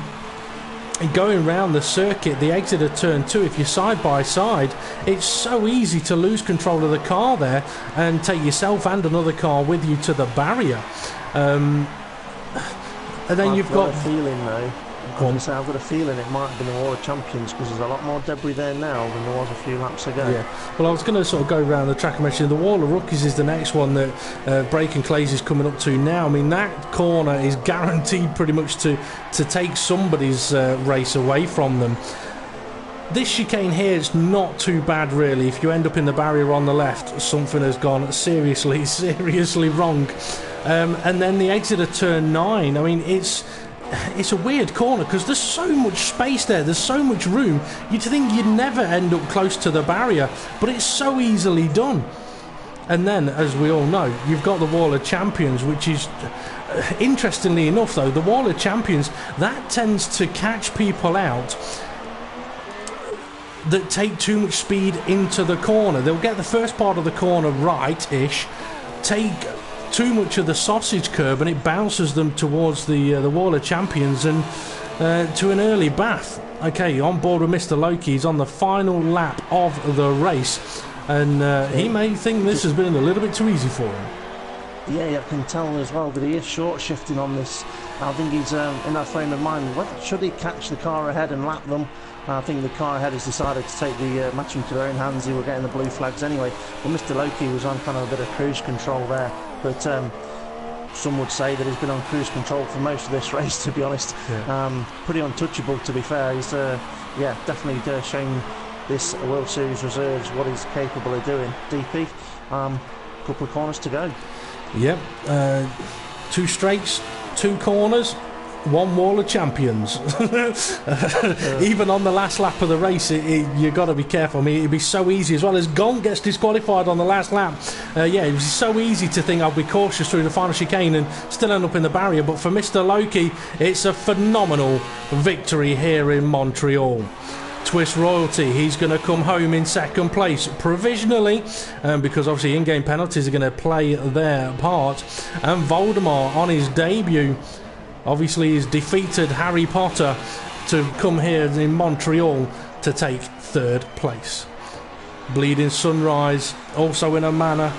going round the circuit, the exit of turn 2, if you're side by side, it's so easy to lose control of the car there and take yourself and another car with you to the barrier. And then you've got a feeling though. I've got a feeling it might have been the World Champions because there's a lot more debris there now than there was a few laps ago. Yeah. Well, I was going to sort of go around the track and mention the Wall of Rookies is the next one that Brake and Clays is coming up to now. I mean, that corner is guaranteed pretty much to take somebody's race away from them. This chicane here is not too bad, really. If you end up in the barrier on the left, something has gone seriously wrong. And then the exit of turn 9, I mean, it's a weird corner because there's so much space there, there's so much room. You'd think you'd never end up close to the barrier, but it's so easily done. And then, as we all know, you've got the Wall of Champions, which is, interestingly enough though, the Wall of Champions, that tends to catch people out that take too much speed into the corner. They'll get the first part of the corner right-ish, take too much of the sausage curb and it bounces them towards the wall of champions and to an early bath. Okay, on board with Mr. Loki. He's on the final lap of the race, and he may think this has been a little bit too easy for him. Yeah, I can tell as well, but he is short shifting on this. I think he's in that frame of mind. Should he catch the car ahead and lap them? I think the car ahead has decided to take the match into their own hands. He were getting the blue flags anyway. But Mr. Loki was on kind of a bit of cruise control there. But some would say that he's been on cruise control for most of this race, to be honest. Yeah. Pretty untouchable, to be fair. He's definitely shown this World Series Reserves what he's capable of doing. DP, couple of corners to go. Yep, 2 straights, 2 corners, 1 wall of champions. Even on the last lap of the race, you got to be careful. I mean, it'd be so easy as well as Gong gets disqualified on the last lap. It was so easy to think I'll be cautious through the final chicane and still end up in the barrier. But for Mr. Loki, it's a phenomenal victory here in Montreal. Twist Royalty, he's going to come home in second place provisionally, because obviously in-game penalties are going to play their part. And Voldemar on his debut obviously has defeated Harry Potter to come here in Montreal to take third place. Bleeding Sunrise also in a manner,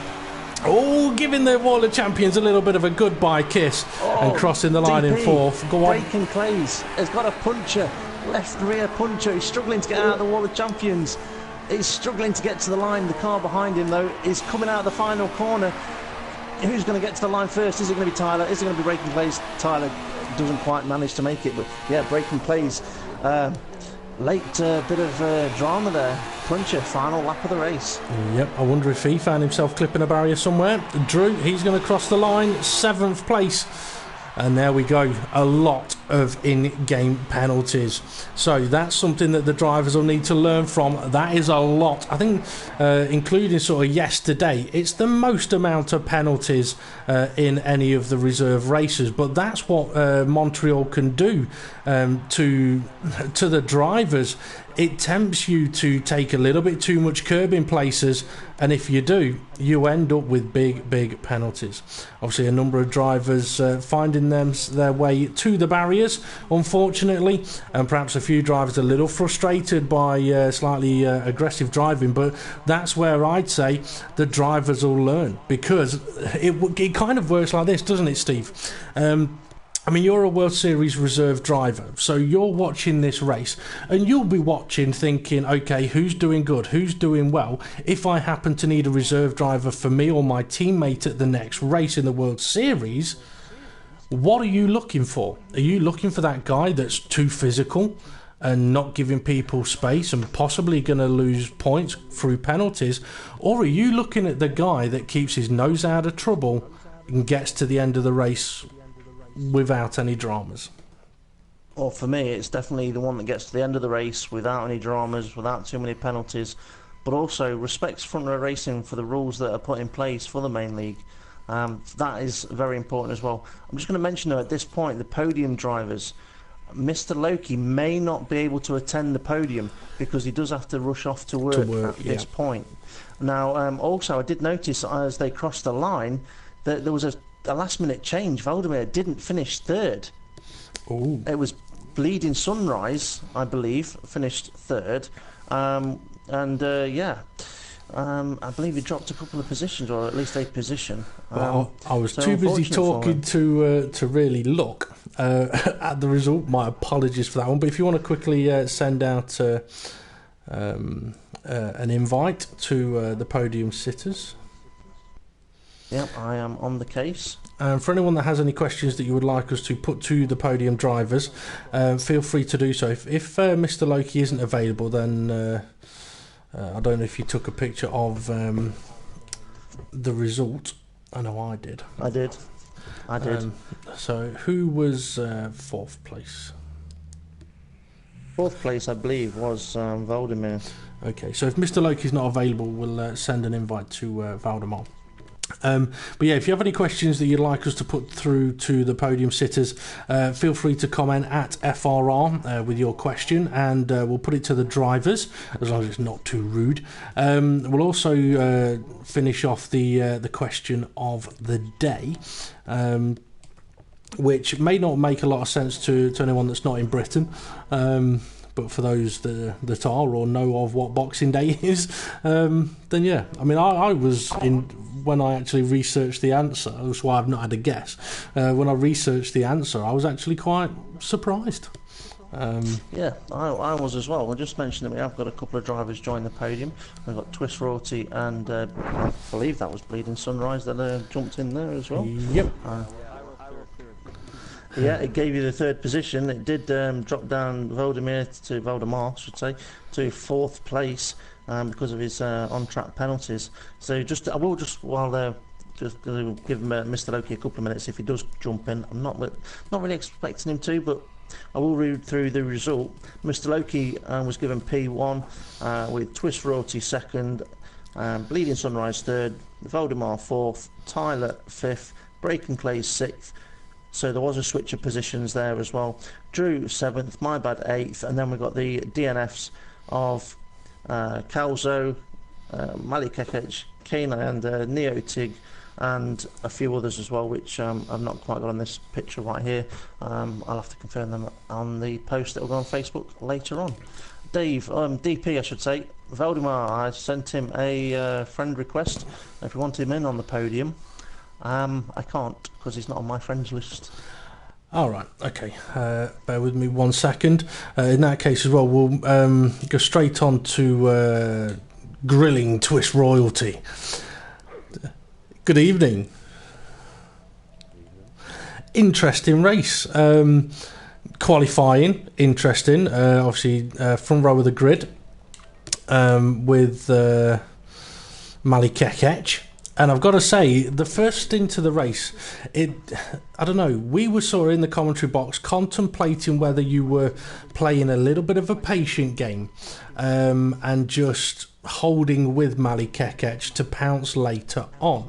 giving the Wall of Champions a little bit of a goodbye kiss and crossing the line in fourth. Go on. Breaking Clays has got a puncher, left rear puncher. He's struggling to get out of the Wall of Champions. He's struggling to get to the line. The car behind him, though, is coming out of the final corner. Who's going to get to the line first? Is it going to be Tyler? Is it going to be Breaking Clays? Tyler doesn't quite manage to make it, but yeah, Breaking Clays. Late bit of drama there. Puncher, final lap of the race. Yep, I wonder if he found himself clipping a barrier somewhere. Drew, he's going to cross the line, 7th place. And there we go, a lot of in-game penalties. So that's something that the drivers will need to learn from. That is a lot. I think, including sort of yesterday, it's the most amount of penalties in any of the reserve races. But that's what Montreal can do to the drivers. It tempts you to take a little bit too much curb in places, and if you do, you end up with big penalties. Obviously, a number of drivers finding their way to the barriers, unfortunately, and perhaps a few drivers a little frustrated by slightly aggressive driving, but that's where I'd say the drivers will learn, because it kind of works like this, doesn't it, Steve? I mean, you're a World Series Reserve driver, so you're watching this race, and you'll be watching thinking, okay, who's doing good, who's doing well? If I happen to need a reserve driver for me or my teammate at the next race in the World Series, what are you looking for? Are you looking for that guy that's too physical and not giving people space and possibly going to lose points through penalties? Or are you looking at the guy that keeps his nose out of trouble and gets to the end of the race without any dramas? Well, for me, it's definitely the one that gets to the end of the race without any dramas, without too many penalties, but also respects front row racing for the rules that are put in place for the main league. That is very important as well. I'm just going to mention, though, at this point, the podium drivers. Mr. Loki may not be able to attend the podium because he does have to rush off to work at this point. Now, also, I did notice as they crossed the line that there was a last-minute change. Valdemar didn't finish third. Ooh. It was Bleeding Sunrise, I believe, finished third. I believe he dropped a couple of positions, or at least a position. Well, I was too busy talking to really look at the result. My apologies for that one. But if you want to quickly send out an invite to the podium sitters. Yep, I am on the case. For anyone that has any questions that you would like us to put to the podium drivers, feel free to do so. If Mr. Loki isn't available, then I don't know if you took a picture of the result. I know I did. I did. So who was 4th place? 4th place, I believe, was Valdemar. Okay, so if Mr. Loki's not available, we'll send an invite to Valdemar. But yeah, if you have any questions that you'd like us to put through to the podium sitters, feel free to comment at FRR with your question, and we'll put it to the drivers, as long as it's not too rude. We'll also finish off the question of the day, which may not make a lot of sense to anyone that's not in Britain. But for those that are or know of what Boxing Day is, then yeah. I mean, I was in when I actually researched the answer. That's why I've not had a guess. When I researched the answer, I was actually quite surprised. Yeah, I was as well. I just mentioned that we have got a couple of drivers join the podium. We've got Twist Royalty and I believe that was Bleeding Sunrise that jumped in there as well. Yep. Yeah, it gave you the third position. It did drop down Voldemar, should say, to fourth place because of his on-track penalties. So I will just give Mr. Loki a couple of minutes if he does jump in. I'm not really expecting him to, but I will read through the result. Mr. Loki was given P1 with Twist Royalty second, Bleeding Sunrise third, Voldemar fourth, Tyler fifth, Breaking Clay sixth. So there was a switch of positions there as well. Drew 7th, My Bad 8th, and then we've got the DNFs of Calzo, Malik Kekec, Kana and Neotig, and a few others as well, which I've not quite got on this picture right here. I'll have to confirm them on the post that will go on Facebook later on. Dave, DP I should say, Valdemar, I sent him a friend request if you want him in on the podium. I can't because he's not on my friends list. All right, okay. Bear with me 1 second. In that case as well, we'll go straight on to grilling Twist Royalty. Good evening. Interesting race. Qualifying, interesting. Obviously, front row of the grid with Malik Kekec. And I've got to say, the first stint of the race, I don't know, we were sort of in the commentary box contemplating whether you were playing a little bit of a patient game and just holding with Malik Kekec to pounce later on.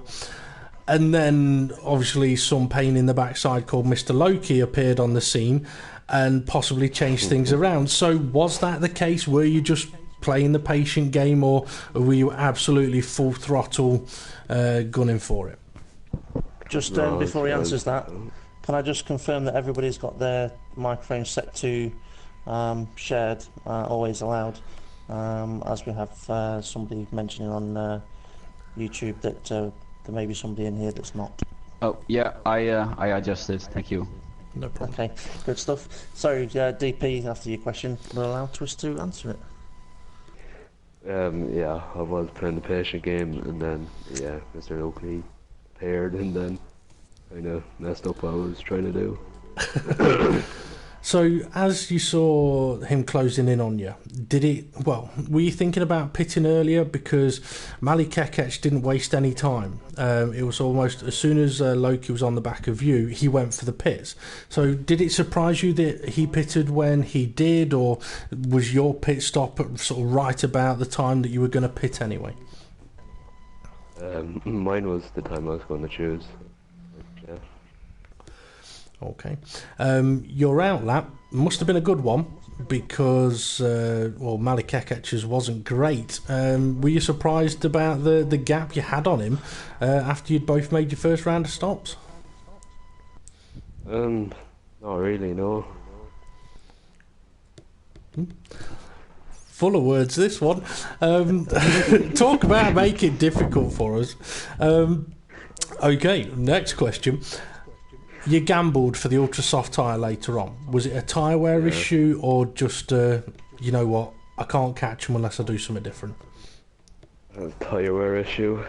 And then, obviously, some pain in the backside called Mr. Loki appeared on the scene and possibly changed things around. So was that the case? Were you just playing the patient game, or were you absolutely full throttle gunning for it? Just before he answers that, can I just confirm that everybody's got their microphone set to shared, always allowed, as we have somebody mentioning on YouTube that there may be somebody in here that's not. Oh yeah, I adjusted. Thank you. No problem. Okay, good stuff. So DP, after your question, we'll allow Twist to answer it. Yeah, I was playing the patient game, and then yeah, Mr. Oakley paired, and then kind of messed up what I was trying to do. So, as you saw him closing in on you, were you thinking about pitting earlier? Because Malik Kekec didn't waste any time. It was almost, as soon as Loki was on the back of you, he went for the pits. So, did it surprise you that he pitted when he did, or was your pit stop at sort of right about the time that you were going to pit anyway? Mine was the time I was going to choose. Yeah. Okay. Your outlap must have been a good one because, Malik Kekec's wasn't great. Were you surprised about the gap you had on him after you'd both made your first round of stops? Not really, no. Full of words, this one. Talk about make it difficult for us. Okay, next question. You gambled for the ultra soft tyre later on. Was it a tyre wear issue, or just you know what, I can't catch them unless I do something different? A tyre wear issue.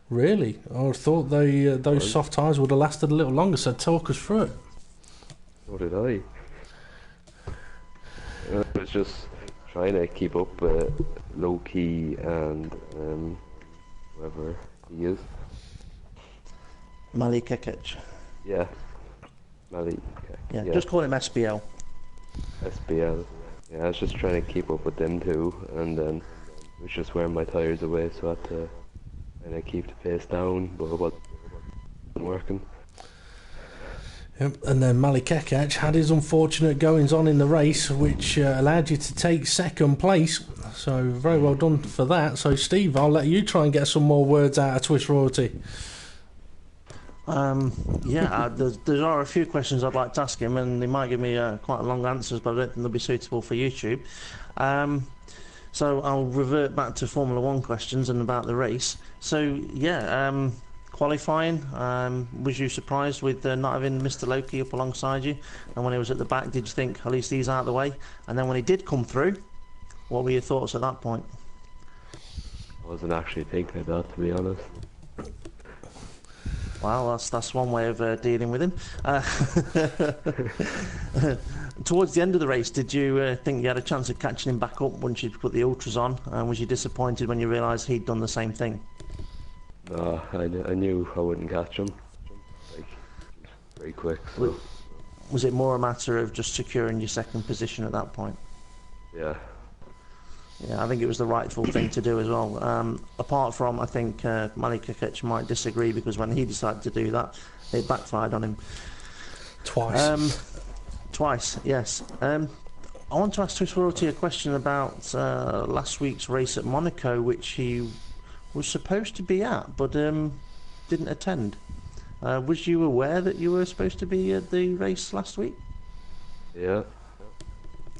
Really? I thought those soft tyres would have lasted a little longer, so talk us through it. So did I. I was just trying to keep up with Loki and whoever he is. Malik Kekec. Yeah. Malik Kekec. Yeah, just call him SBL. SBL. Yeah, I was just trying to keep up with them too, and then I was just wearing my tyres away, so I had to and I keep the pace down, but it wasn't working. Yep. And then Malik Ekech had his unfortunate goings on in the race, which allowed you to take second place. So very well done for that. So Steve, I'll let you try and get some more words out of Twist Royalty. There are a few questions I'd like to ask him, and they might give me quite long answers, but I don't think they'll be suitable for YouTube. So I'll revert back to Formula 1 questions and about the race. So, qualifying, was you surprised with not having Mr. Loki up alongside you? And when he was at the back, did you think, at least he's out of the way? And then when he did come through, what were your thoughts at that point? I wasn't actually thinking of that, to be honest. Well, that's one way of dealing with him. Towards the end of the race, did you think you had a chance of catching him back up once you put the ultras on? And was you disappointed when you realised he'd done the same thing? No, I knew I wouldn't catch him. Like, very quick. So. Was it more a matter of just securing your second position at that point? Yeah. Yeah, I think it was the rightful thing to do as well. Apart from, I think Malik Ekech might disagree, because when he decided to do that, it backfired on him. Twice. Twice, yes. I want to ask Twist Royalty a question about last week's race at Monaco, which he was supposed to be at, but didn't attend. Was you aware that you were supposed to be at the race last week? Yeah.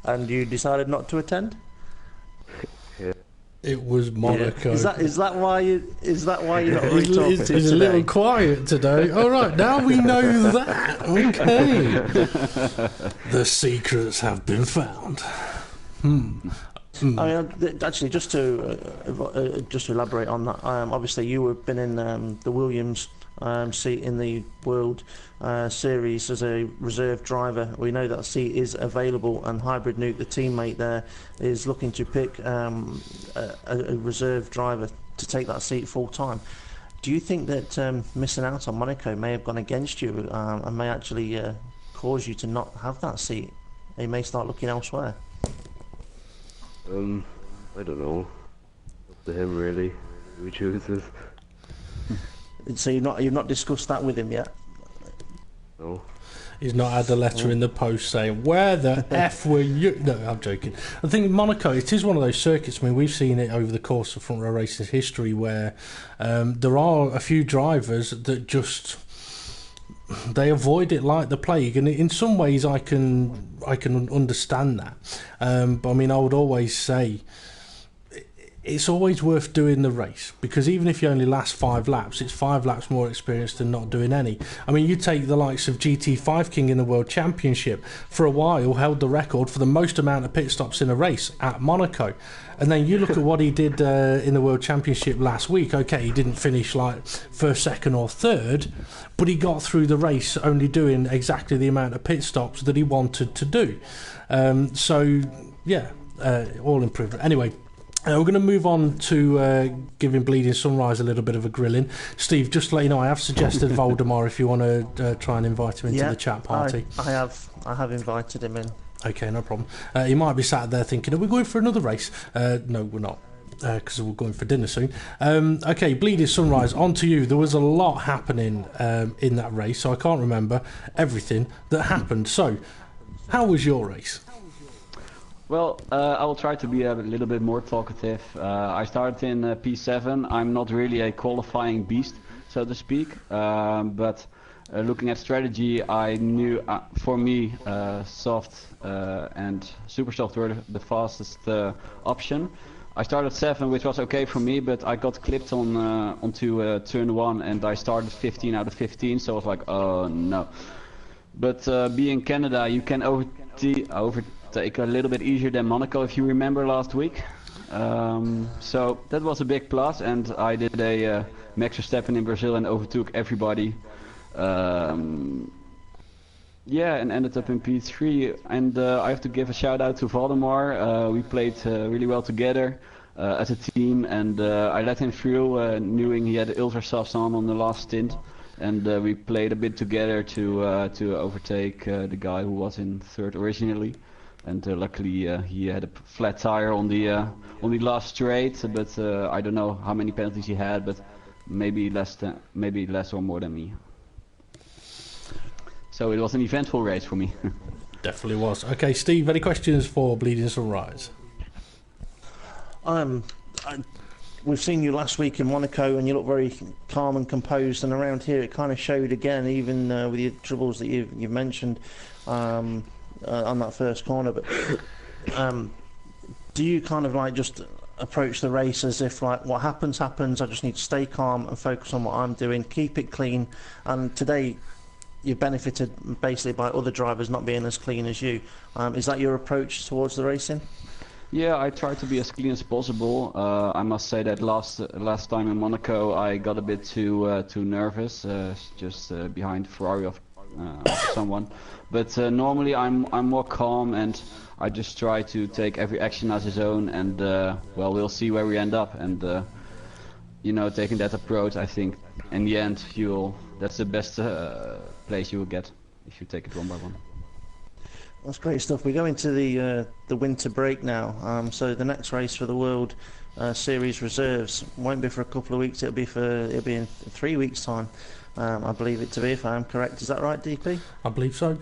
And you decided not to attend? Yeah. It was Monaco. Yeah. Is that why you're not really talking to He's a little quiet today. All right, now we know that. Okay. The secrets have been found. I mean, actually, just to elaborate on that, obviously you have been in the Williams seat in the World Series as a reserve driver. We know that seat is available, and Hybrid Nuke, the teammate there, is looking to pick a reserve driver to take that seat full time. Do you think that missing out on Monaco may have gone against you and may actually cause you to not have that seat? You may start looking elsewhere. I don't know. Up to him, really. Who he chooses. So you've not discussed that with him yet? No. He's not had a letter in the post saying, where the F were you? No, I'm joking. I think Monaco, it is one of those circuits. I mean, we've seen it over the course of front row racing history where there are a few drivers that just... they avoid it like the plague, and in some ways I can understand that. But I mean, I would always say it's always worth doing the race, because even if you only last 5 laps, it's 5 laps more experience than not doing any. I mean, you take the likes of GT5 King in the World Championship, for a while held the record for the most amount of pit stops in a race at Monaco. And then you look at what he did in the World Championship last week. Okay, he didn't finish like first, second or third, but he got through the race only doing exactly the amount of pit stops that he wanted to do. All improvement. Anyway, we're going to move on to giving Bleeding Sunrise a little bit of a grilling. Steve, just to let you know, I have suggested Voldemar if you want to try and invite him into the chat party. I have invited him in. Okay, no problem. He might be sat there thinking, are we going for another race? No, we're not, because we're going for dinner soon. Okay, Bleeding Sunrise, on to you. There was a lot happening in that race, so I can't remember everything that happened. So, how was your race? Well, I will try to be a little bit more talkative. I started in P7. I'm not really a qualifying beast, so to speak, but looking at strategy, I knew for me soft and super soft were the fastest option. I started 7, which was okay for me, but I got clipped onto turn 1, and I started 15 out of 15, so I was like, oh no. But being Canada, you can overtake a little bit easier than Monaco, if you remember last week. So that was a big plus, and I did a Max Verstappen in Brazil and overtook everybody. And ended up in P3. And I have to give a shout out to Valdemar. We played really well together as a team, and I let him through, knowing he had ultra softs on the last stint. And we played a bit together to overtake the guy who was in 3rd originally. And luckily he had a flat tire on the last straight, but I don't know how many penalties he had, but maybe less or more than me. So it was an eventful race for me. Definitely was. Okay, Steve, any questions for Bleeding Sunrise? We've seen you last week in Monaco, and you look very calm and composed. And around here, it kind of showed again, even with the troubles that you've mentioned on that first corner. But do you kind of like just approach the race as if like what happens? I just need to stay calm and focus on what I'm doing, keep it clean. And today, you've benefited basically by other drivers not being as clean as you. Is that your approach towards the racing? Yeah, I try to be as clean as possible. I must say that last time in Monaco, I got a bit too nervous, just behind Ferrari of someone. But normally I'm more calm, and I just try to take every action as his own. And well, we'll see where we end up. And you know, taking that approach, I think in the end that's the best place you will get if you take it one by one. That's great stuff. We go into the winter break now. So the next race for the World Series Reserves won't be for a couple of weeks. It'll be in 3 weeks' time. I believe it to be, if I am correct. Is that right, DP? I believe so.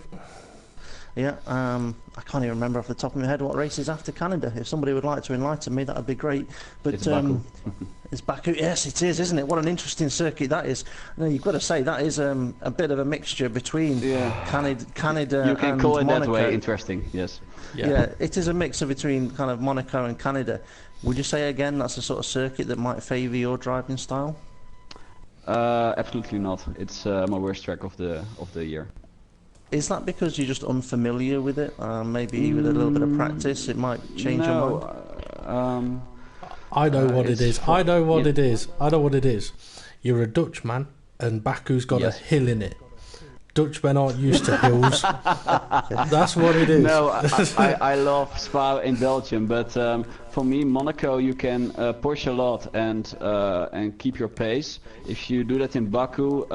Yeah. I can't even remember off the top of my head what race is after Canada. If somebody would like to enlighten me, that would be great. But it's Baku. It's Baku. Yes, it is, isn't it? What an interesting circuit that is. No, you've got to say that is a bit of a mixture between Canada you can and call it Monaco. that way. Interesting. Yes. Yeah, it is a mixture between kind of Monaco and Canada. Would you say again that's the sort of circuit that might favour your driving style? Absolutely not. It's my worst track of the year. Is that because you're just unfamiliar with it? Maybe with a little bit of practice, it might change your mind. I know what it is. I know what it is. You're a Dutchman, and Baku's got a hill in it. Dutchmen aren't used to hills. That's what it is. No, I love Spa in Belgium, but for me, Monaco, you can push a lot and keep your pace. If you do that in Baku,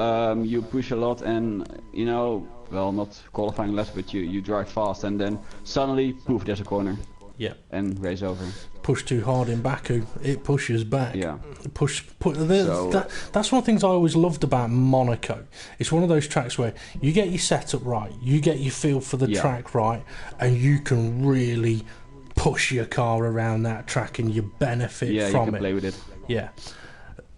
you push a lot and, you know, well, not qualifying less, but you drive fast, and then suddenly, poof, there's a corner. Yeah. And race over. Push too hard in Baku, it pushes back. Yeah. That's one of the things I always loved about Monaco. It's one of those tracks where you get your setup right, you get your feel for the track right, and you can really push your car around that track and you benefit from it. Yeah, you can play with it. Yeah.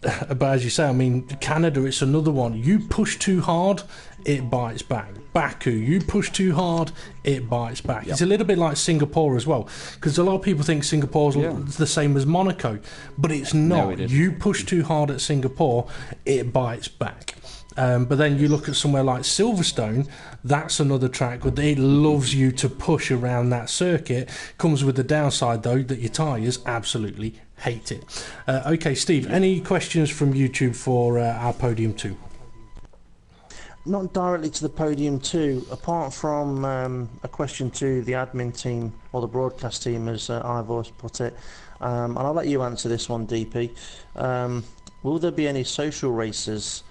But as you say, I mean, Canada, it's another one. You push too hard, it bites back. Baku, you push too hard, it bites back. Yep. It's a little bit like Singapore as well, because a lot of people think Singapore's the same as Monaco, but it's not. No, you push too hard at Singapore, it bites back. But then you look at somewhere like Silverstone, that's another track where it loves you to push around that circuit. Comes with the downside, though, that your tyres absolutely hate it. Okay, Steve, any questions from YouTube for our Podium 2? Not directly to the Podium 2, apart from a question to the admin team, or the broadcast team, as I've always put it. And I'll let you answer this one, DP. Will there be any social races,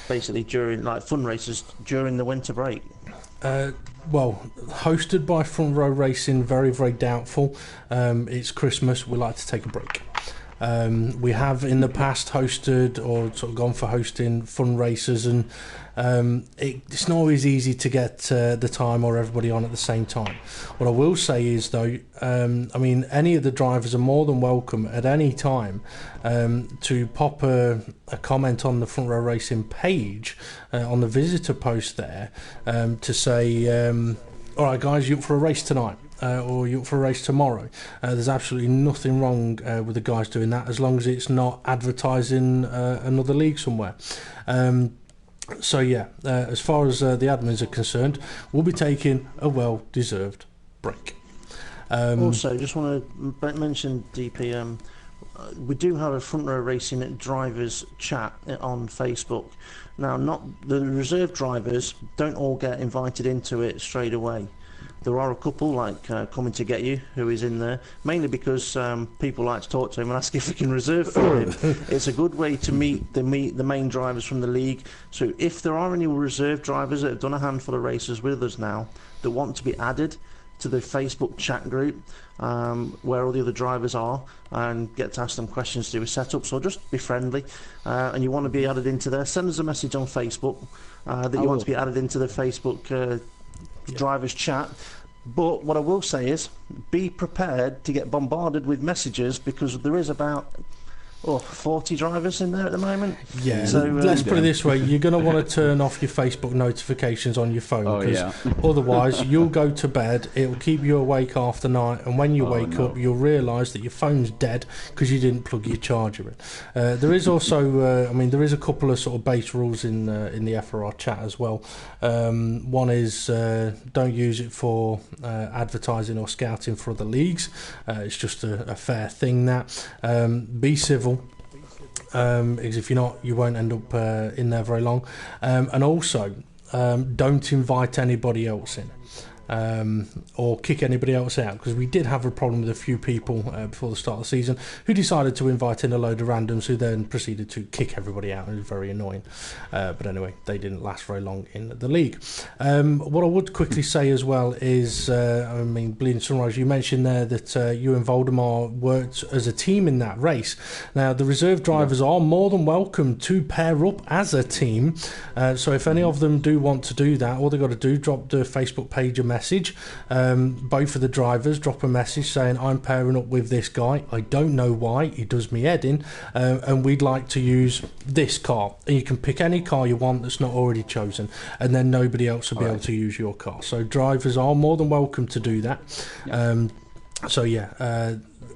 basically during, like fun races, during the winter break? Well, hosted by Front Row Racing, very, very doubtful. It's Christmas, we like to take a break. We have in the past hosted or sort of gone for hosting fun races, and it's not always easy to get the time or everybody on at the same time. What I will say is, though, I mean, any of the drivers are more than welcome at any time to pop a comment on the Front Row Racing page on the visitor post there to say, all right, guys, you up for a race tonight? Or you up for a race tomorrow? There's absolutely nothing wrong with the guys doing that, as long as it's not advertising another league somewhere. So yeah, as far as the admins are concerned, we'll be taking a well-deserved break. Also, just want to mention, DP, we do have a Front Row Racing drivers chat on Facebook. Now, not the reserve drivers don't all get invited into it straight away. There are a couple, like Coming to Get You, who is in there, mainly because people like to talk to him and ask if we can reserve for him. It's a good way to meet the main drivers from the league. So if there are any reserve drivers that have done a handful of races with us now that want to be added to the Facebook chat group where all the other drivers are and get to ask them questions to do with setups, or just be friendly. And you want to be added into there, send us a message on Facebook that you want to be added into the Facebook drivers chat. But what I will say is, be prepared to get bombarded with messages, because there is about 40 drivers in there at the moment. Yeah, so let's put it this way, you're going to want to turn off your Facebook notifications on your phone, because otherwise you'll go to bed, it'll keep you awake half the night, and when you wake up you'll realise that your phone's dead because you didn't plug your charger in. There is also, there is a couple of sort of base rules in the FRR chat as well. One is don't use it for advertising or scouting for other leagues. It's just a fair thing that. Be civil. Because if you're not, you won't end up in there very long. And also, don't invite anybody else in. Or kick anybody else out, because we did have a problem with a few people before the start of the season who decided to invite in a load of randoms who then proceeded to kick everybody out. It was very annoying, but anyway, they didn't last very long in the league. What I would quickly say as well is, Bleeding Sunrise, you mentioned there that you and Voldemar worked as a team in that race. Now the reserve drivers are more than welcome to pair up as a team, so if any of them do want to do that, all they've got to do, drop the Facebook page a message. Both of the drivers drop a message saying, I'm pairing up with this guy, I don't know why, he does me head in, and we'd like to use this car. And you can pick any car you want that's not already chosen, and then nobody else will be able to use your car. So drivers are more than welcome to do that.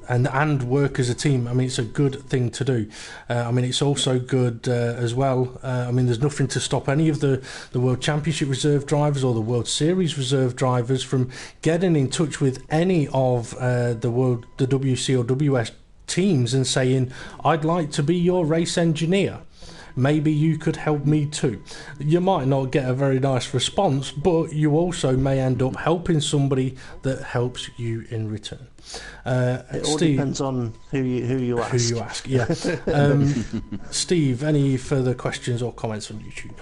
And work as a team. I mean, it's a good thing to do. It's also good as well. There's nothing to stop any of the World Championship reserve drivers or the World Series reserve drivers from getting in touch with any of the WC or WS teams and saying, I'd like to be your race engineer. Maybe you could help me too. You might not get a very nice response, but you also may end up helping somebody that helps you in return. It all depends on who you ask. Who you ask, yeah. Steve, any further questions or comments on YouTube?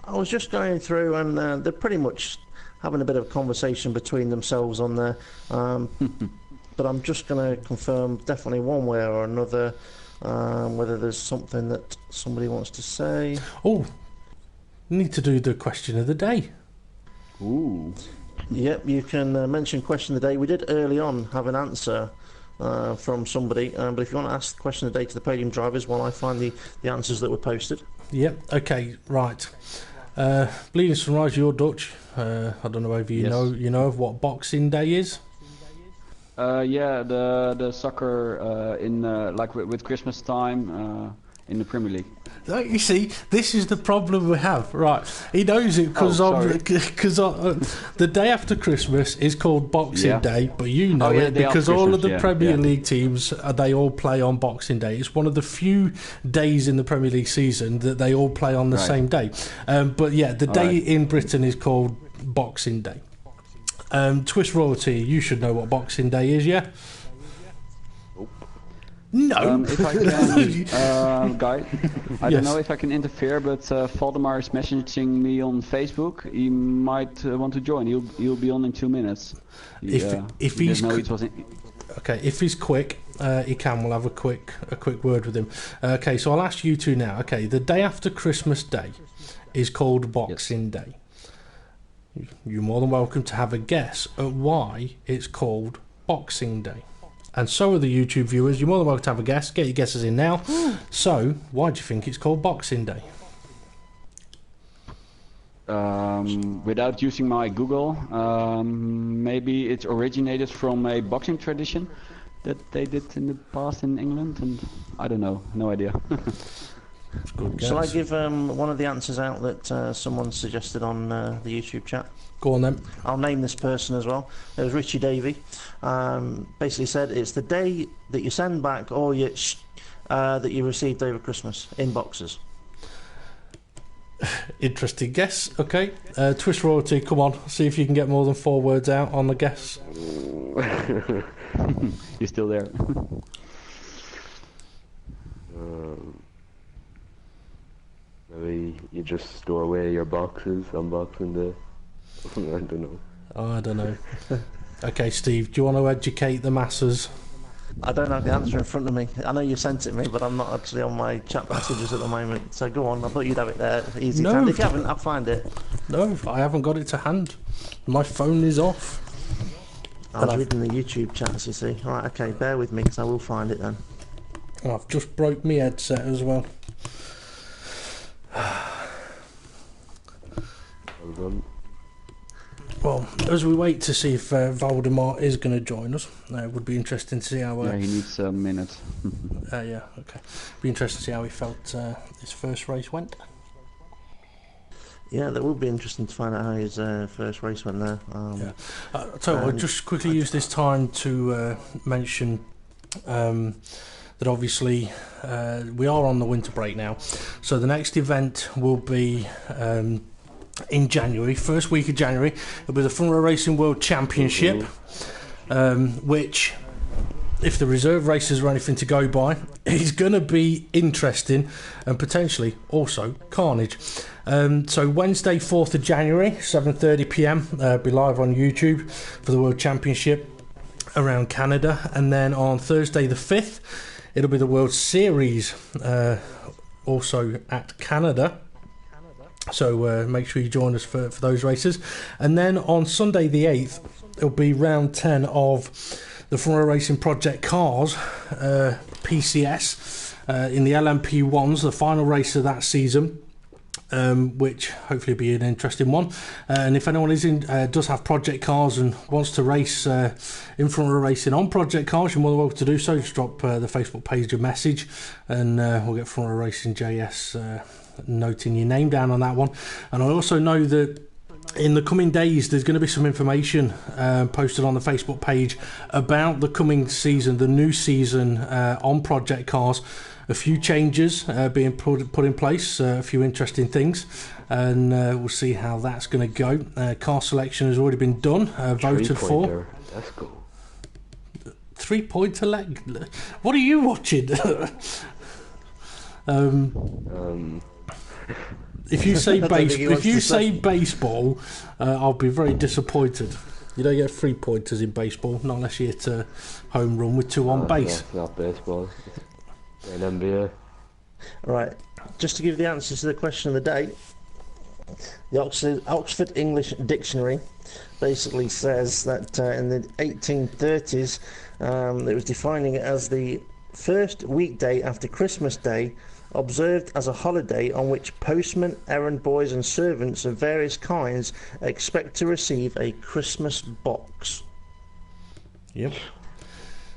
I was just going through, and they're pretty much having a bit of a conversation between themselves on there. But I'm just going to confirm definitely one way or another whether there's something that somebody wants to say. Oh, need to do the question of the day. Ooh. Yep, you can mention question of the day. We did early on have an answer from somebody, but if you want to ask the question of the day to the podium drivers while I find the answers that were posted. Yep, okay, right. Bleeding Sunrise, you're Dutch. I don't know whether you know of what Boxing Day is. The soccer in with Christmas time in the Premier League. You see, this is the problem we have. Right, he knows it because the day after Christmas is called Boxing Day, but you know it because all of the Premier League teams they all play on Boxing Day. It's one of the few days in the Premier League season that they all play on the same day. The day in Britain is called Boxing Day. Twist Royalty, you should know what Boxing Day is, yeah? No. If I can, Guy, I don't know if I can interfere, but Valdemar is messaging me on Facebook. He might want to join. He'll be on in 2 minutes. If he's okay, if he's quick, he can. We'll have a quick word with him. Okay, so I'll ask you two now. Okay, the day after Christmas Day is called Boxing Day. You're more than welcome to have a guess at why it's called Boxing Day. And so are the YouTube viewers. You're more than welcome to have a guess. Get your guesses in now. So, why do you think it's called Boxing Day? Without using my Google, maybe it originated from a boxing tradition that they did in the past in England, and I don't know. No idea. Shall I give one of the answers out that someone suggested on the YouTube chat? Go on then. I'll name this person as well. It was Richie Davey. Basically said it's the day that you send back all your that you received over Christmas in boxes. Interesting guess. Okay. Twist Royalty, come on. See if you can get more than 4 words out on the guess. You're still there. Maybe you just store away your boxes on Boxing Day. I don't know. Oh, I don't know. Okay, Steve, do you want to educate the masses? I don't have the answer in front of me. I know you sent it me, but I'm not actually on my chat messages at the moment. So go on. I thought you'd have it there, easy to hand. If you haven't, I'll find it. No, I haven't got it to hand. My phone is off. I was reading the YouTube chats, you see. All right, okay, bear with me because I will find it then. I've just broke my headset as well. Well done. Well, as we wait to see if Valdemar is going to join us, it would be interesting to see how... Yeah, he needs a minute. Yeah, okay. Be interesting to see how he felt his first race went. Yeah, that would be interesting to find out how his first race went there. Yeah. So I'll just quickly use this time to mention that obviously we are on the winter break now. So the next event will be... in January, first week of January, it'll be the Front Row Racing World Championship, which, if the reserve races are anything to go by, is going to be interesting and potentially also carnage. So Wednesday, 4th of January, 7:30 p.m, be live on YouTube for the World Championship around Canada, and then on Thursday the 5th, it'll be the World Series, also at Canada. So make sure you join us for those races. And then on Sunday the 8th, it'll be round 10 of the Front Row Racing Project Cars PCS in the LMP1s, the final race of that season, which hopefully will be an interesting one. And if anyone does have Project Cars and wants to race in Front Row Racing on Project Cars, you're more than welcome to do so. Just drop the Facebook page a message and we'll get Front Row Racing JS noting your name down on that one. And I also know that in the coming days there's going to be some information posted on the Facebook page about the coming season, the new season on Project Cars. A few changes being put in place, a few interesting things, and we'll see how that's going to go. Car selection has already been done, voted for. That's cool. 3-pointer leg. What are you watching? If you say baseball, I'll be very disappointed. You don't get 3-pointers in baseball, not unless you hit a home run with 2 on base. Not baseball. An NBA. Right, just to give the answer to the question of the day, the Oxford English Dictionary basically says that in the 1830s it was defining it as the first weekday after Christmas Day, observed as a holiday on which postmen, errand boys and servants of various kinds expect to receive a Christmas box. Yep.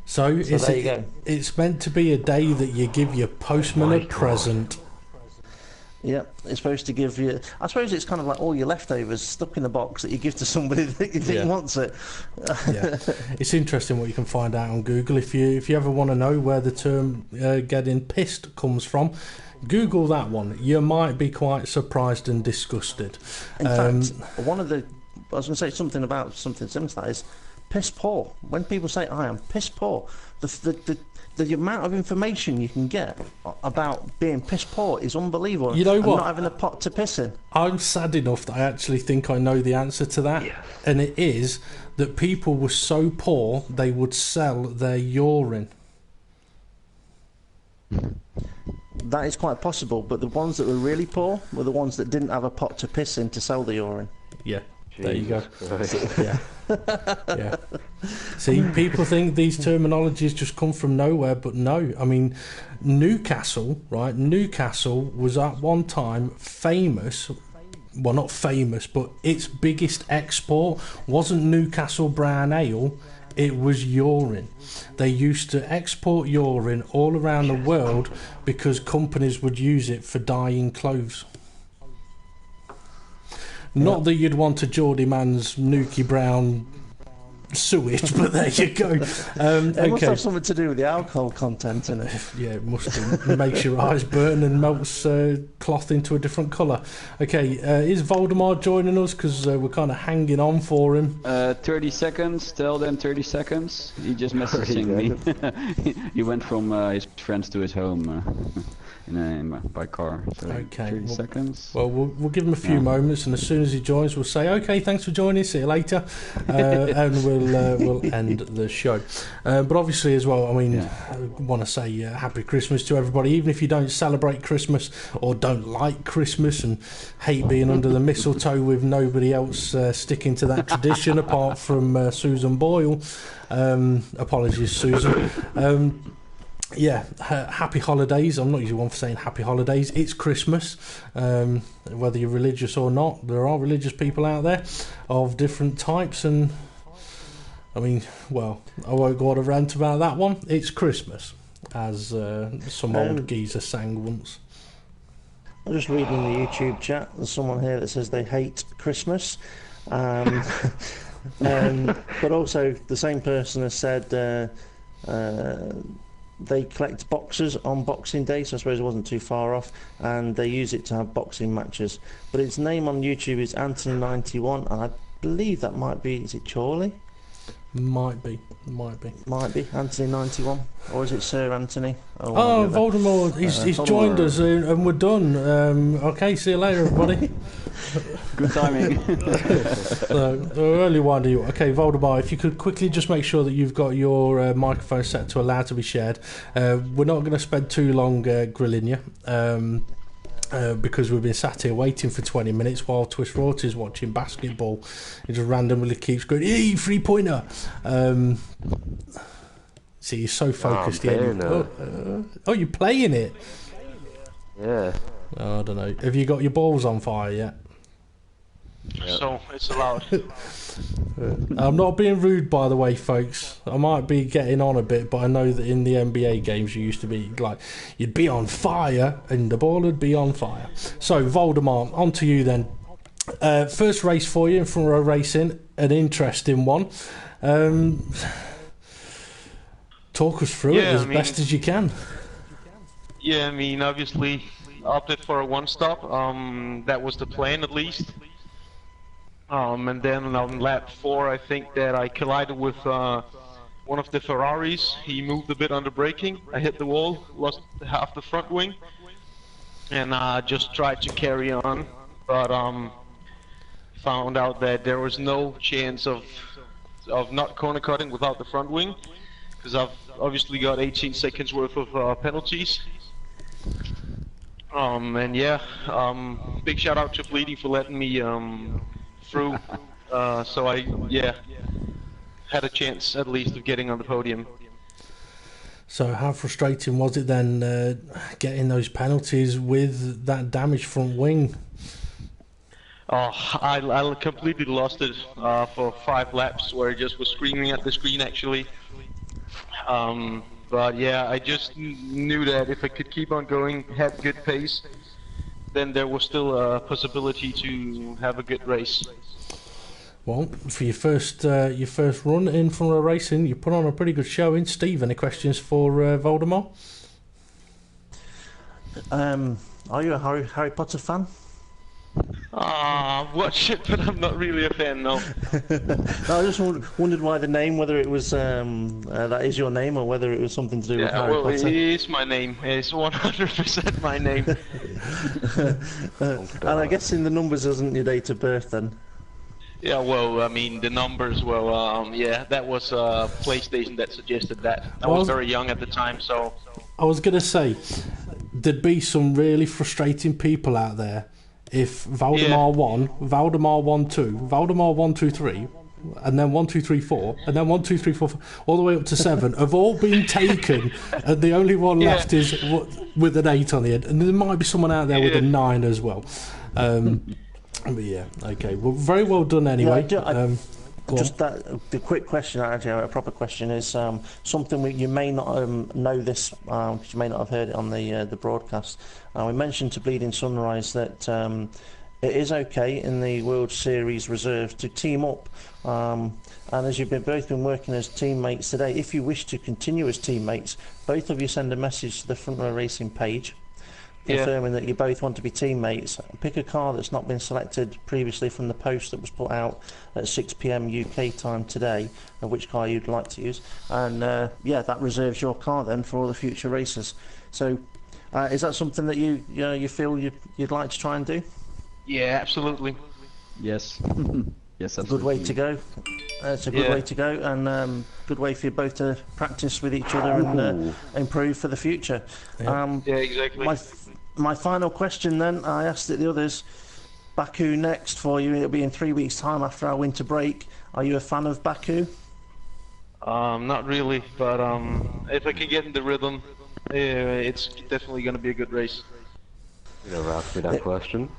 So there you go. It's meant to be a day that you give your postman a present. Yep, it's supposed to give you... I suppose it's kind of like all your leftovers stuck in a box that you give to somebody that you think wants it. Yeah, it's interesting what you can find out on Google. If you ever want to know where the term getting pissed comes from, Google that one. You might be quite surprised and disgusted. In fact, one of the... I was going to say something about something similar to that is piss poor. When people say, I am piss poor, the amount of information you can get about being piss poor is unbelievable. You know what? Not having a pot to piss in. I'm sad enough that I actually think I know the answer to that. Yes. And it is that people were so poor they would sell their urine. That is quite possible, but the ones that were really poor were the ones that didn't have a pot to piss in to sell the urine. Yeah. There you go. Yeah. Yeah. See, people think these terminologies just come from nowhere, but no. I mean, Newcastle, right? Newcastle was at one time famous. Well, not famous, but its biggest export wasn't Newcastle brown ale. It was urine. They used to export urine all around the world because companies would use it for dyeing clothes. Not that you'd want a Geordie man's Nuki Brown sewage, but there you go. It must have something to do with the alcohol content in it. Yeah, it must do. It makes your eyes burn and melts cloth into a different colour. Okay, is Voldemar joining us? Because we're kind of hanging on for him. 30 seconds, tell them 30 seconds. He just messaging me. He went from his friends to his home. By car. So okay. 30 seconds. Well, we'll give him a few moments, and as soon as he joins, we'll say, okay, thanks for joining, see you later. And we'll end the show. But obviously, as well, I mean, I want to say Happy Christmas to everybody, even if you don't celebrate Christmas or don't like Christmas and hate being under the mistletoe with nobody else sticking to that tradition apart from Susan Boyle. Apologies, Susan. Happy holidays. I'm not usually one for saying happy holidays. It's Christmas. Whether you're religious or not, there are religious people out there of different types, and I mean, well, I won't go on a rant about that one. It's Christmas, as some old geezer sang once. I'm just reading the YouTube chat. There's someone here that says they hate Christmas. But also, the same person has said they collect boxes on Boxing Day, so I suppose it wasn't too far off, and they use it to have boxing matches. But its name on YouTube is Anthony91, and I believe that might be, is it Chorley? Might be Anthony91, or is it Sir Anthony? Voldemort, he's joined us, and we're done. Okay, see you later, everybody. Good timing. So, early one to you. Okay, Voldemort, if you could quickly just make sure that you've got your microphone set to allow to be shared. We're not going to spend too long grilling you. Because we've been sat here waiting for 20 minutes while Twist Rort is watching basketball. He just randomly keeps going, hey, 3-pointer! See, he's so focused. You're playing it? Yeah. Oh, I don't know. Have you got your balls on fire yet? So, it's allowed. I'm not being rude, by the way, folks. I might be getting on a bit, but I know that in the NBA games you used to be like, you'd be on fire and the ball would be on fire. So, Voldemort, on to you then. First race for you in Front Row Racing, an interesting one. Talk us through it as best as you can. Yeah, I mean, obviously, opted for a one-stop. That was the plan, at least. And then on lap 4, I think that I collided with one of the Ferraris. He moved a bit under braking. I hit the wall, lost half the front wing, and just tried to carry on. But found out that there was no chance of not corner cutting without the front wing, because I've obviously got 18 seconds worth of penalties. And yeah, big shout out to Bleeding for letting me through, so I had a chance at least of getting on the podium. So how frustrating was it then getting those penalties with that damaged front wing? Oh, I completely lost it for 5 laps, where I just was screaming at the screen actually. But yeah, I just knew that if I could keep on going, had good pace, then there was still a possibility to have a good race. Well, for your first run in Front Row Racing, you put on a pretty good showing. Steve, any questions for Voldemort? Are you a Harry Potter fan? Watch it, but I'm not really a fan, no. No, I just wondered why the name, whether it was that is your name, or whether it was something to do with Harry Potter. It is my name. It's 100% my name. And I guess in the numbers isn't your date of birth then? Yeah, well, I mean, the numbers, that was PlayStation that suggested that. I was very young at the time, so... I was going to say, there'd be some really frustrating people out there if Valdemar 1, Valdemar 1, 2, Valdemar 1, 2, 3, and then 1, 2, 3, 4, and then 1, 2, 3, 4, all the way up to 7, have all been taken, and the only one left is with an 8 on the end. And there might be someone out there with a 9 as well. But yeah, okay. Well, very well done anyway. The quick question, actually, a proper question, is something you may not know this, because you may not have heard it on the broadcast. We mentioned to Bleeding Sunrise that it is okay in the World Series reserves to team up, and as you've both been working as teammates today, if you wish to continue as teammates, both of you send a message to the Front Row Racing page confirming that you both want to be teammates. Pick a car that's not been selected previously from the post that was put out at 6 PM UK time today, of which car you'd like to use, and that reserves your car then for all the future races. So is that something that you feel you'd like to try and do? Yeah, absolutely. Yes. Yes, a good way to go. It's a good Yeah. way to go, and good way for you both to practice with each other and improve for the future. Yeah, exactly. My final question then, I asked it the others. Baku next for you. It'll be in 3 weeks' time after our winter break. Are you a fan of Baku? Not really, but if I can get in the rhythm, it's definitely going to be a good race. You never asked me that question.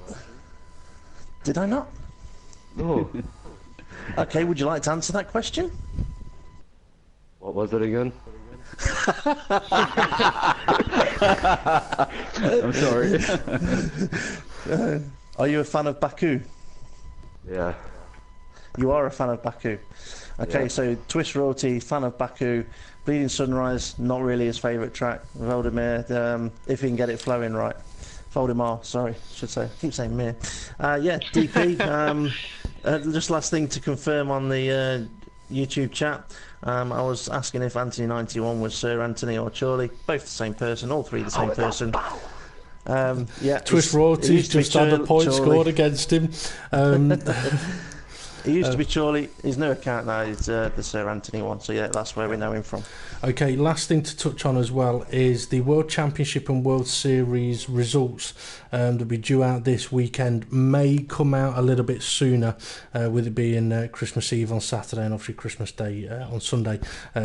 Did I not? No. Okay, would you like to answer that question? What was it again? I'm sorry. Are you a fan of Baku? Yeah. You are a fan of Baku. Okay, Yeah. so Twist Royalty, fan of Baku. Bleeding Sunrise, not really his favourite track. Voldemir, if he can get it flowing right. Voldemar, sorry, should say. I keep saying Mir. Yeah, DP. Just last thing to confirm on the YouTube chat. I was asking if Anthony 91 was Sir Anthony or Charlie. Both the same person, all three the same person. Yeah, Twist Royalty's just had a point scored against him. He used to be Charlie. His new account now is the Sir Anthony one. So yeah, that's where we know him from. Okay, last thing to touch on as well is the World Championship and World Series results that'll be due out this weekend. May come out a little bit sooner, with it being Christmas Eve on Saturday and obviously Christmas Day on Sunday.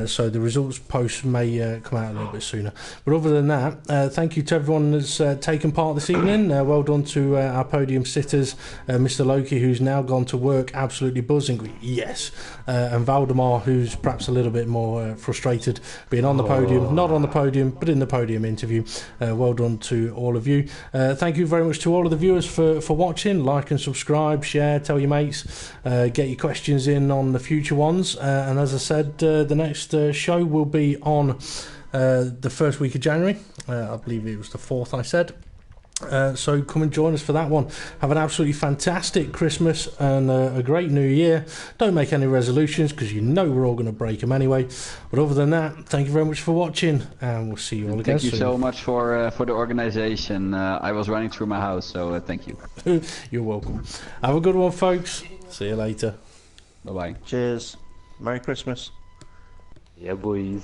So the results post may come out a little bit sooner. But other than that, thank you to everyone that's taken part this evening. Well done to our podium sitters, Mr. Loki, who's now gone to work absolutely buzzing. Yes. And Valdemar, who's perhaps a little bit more frustrated being on the podium, not on the podium, but in the podium interview. Well done to all of you. Thank you very much to all of the viewers for watching. Like and subscribe, share, tell your mates, get your questions in on the future ones. And as I said, the next show will be on the first week of January. I believe it was the 4th I said. So come and join us for that one. Have an absolutely fantastic Christmas and a great New Year. Don't make any resolutions because you know we're all going to break them anyway. But other than that, thank you very much for watching, and we'll see you all again soon. Thank you so much for the organization. I was running through my house, so thank you. You're welcome. Have a good one, folks. See you later. Bye bye. Cheers. Merry Christmas. Yeah, boys.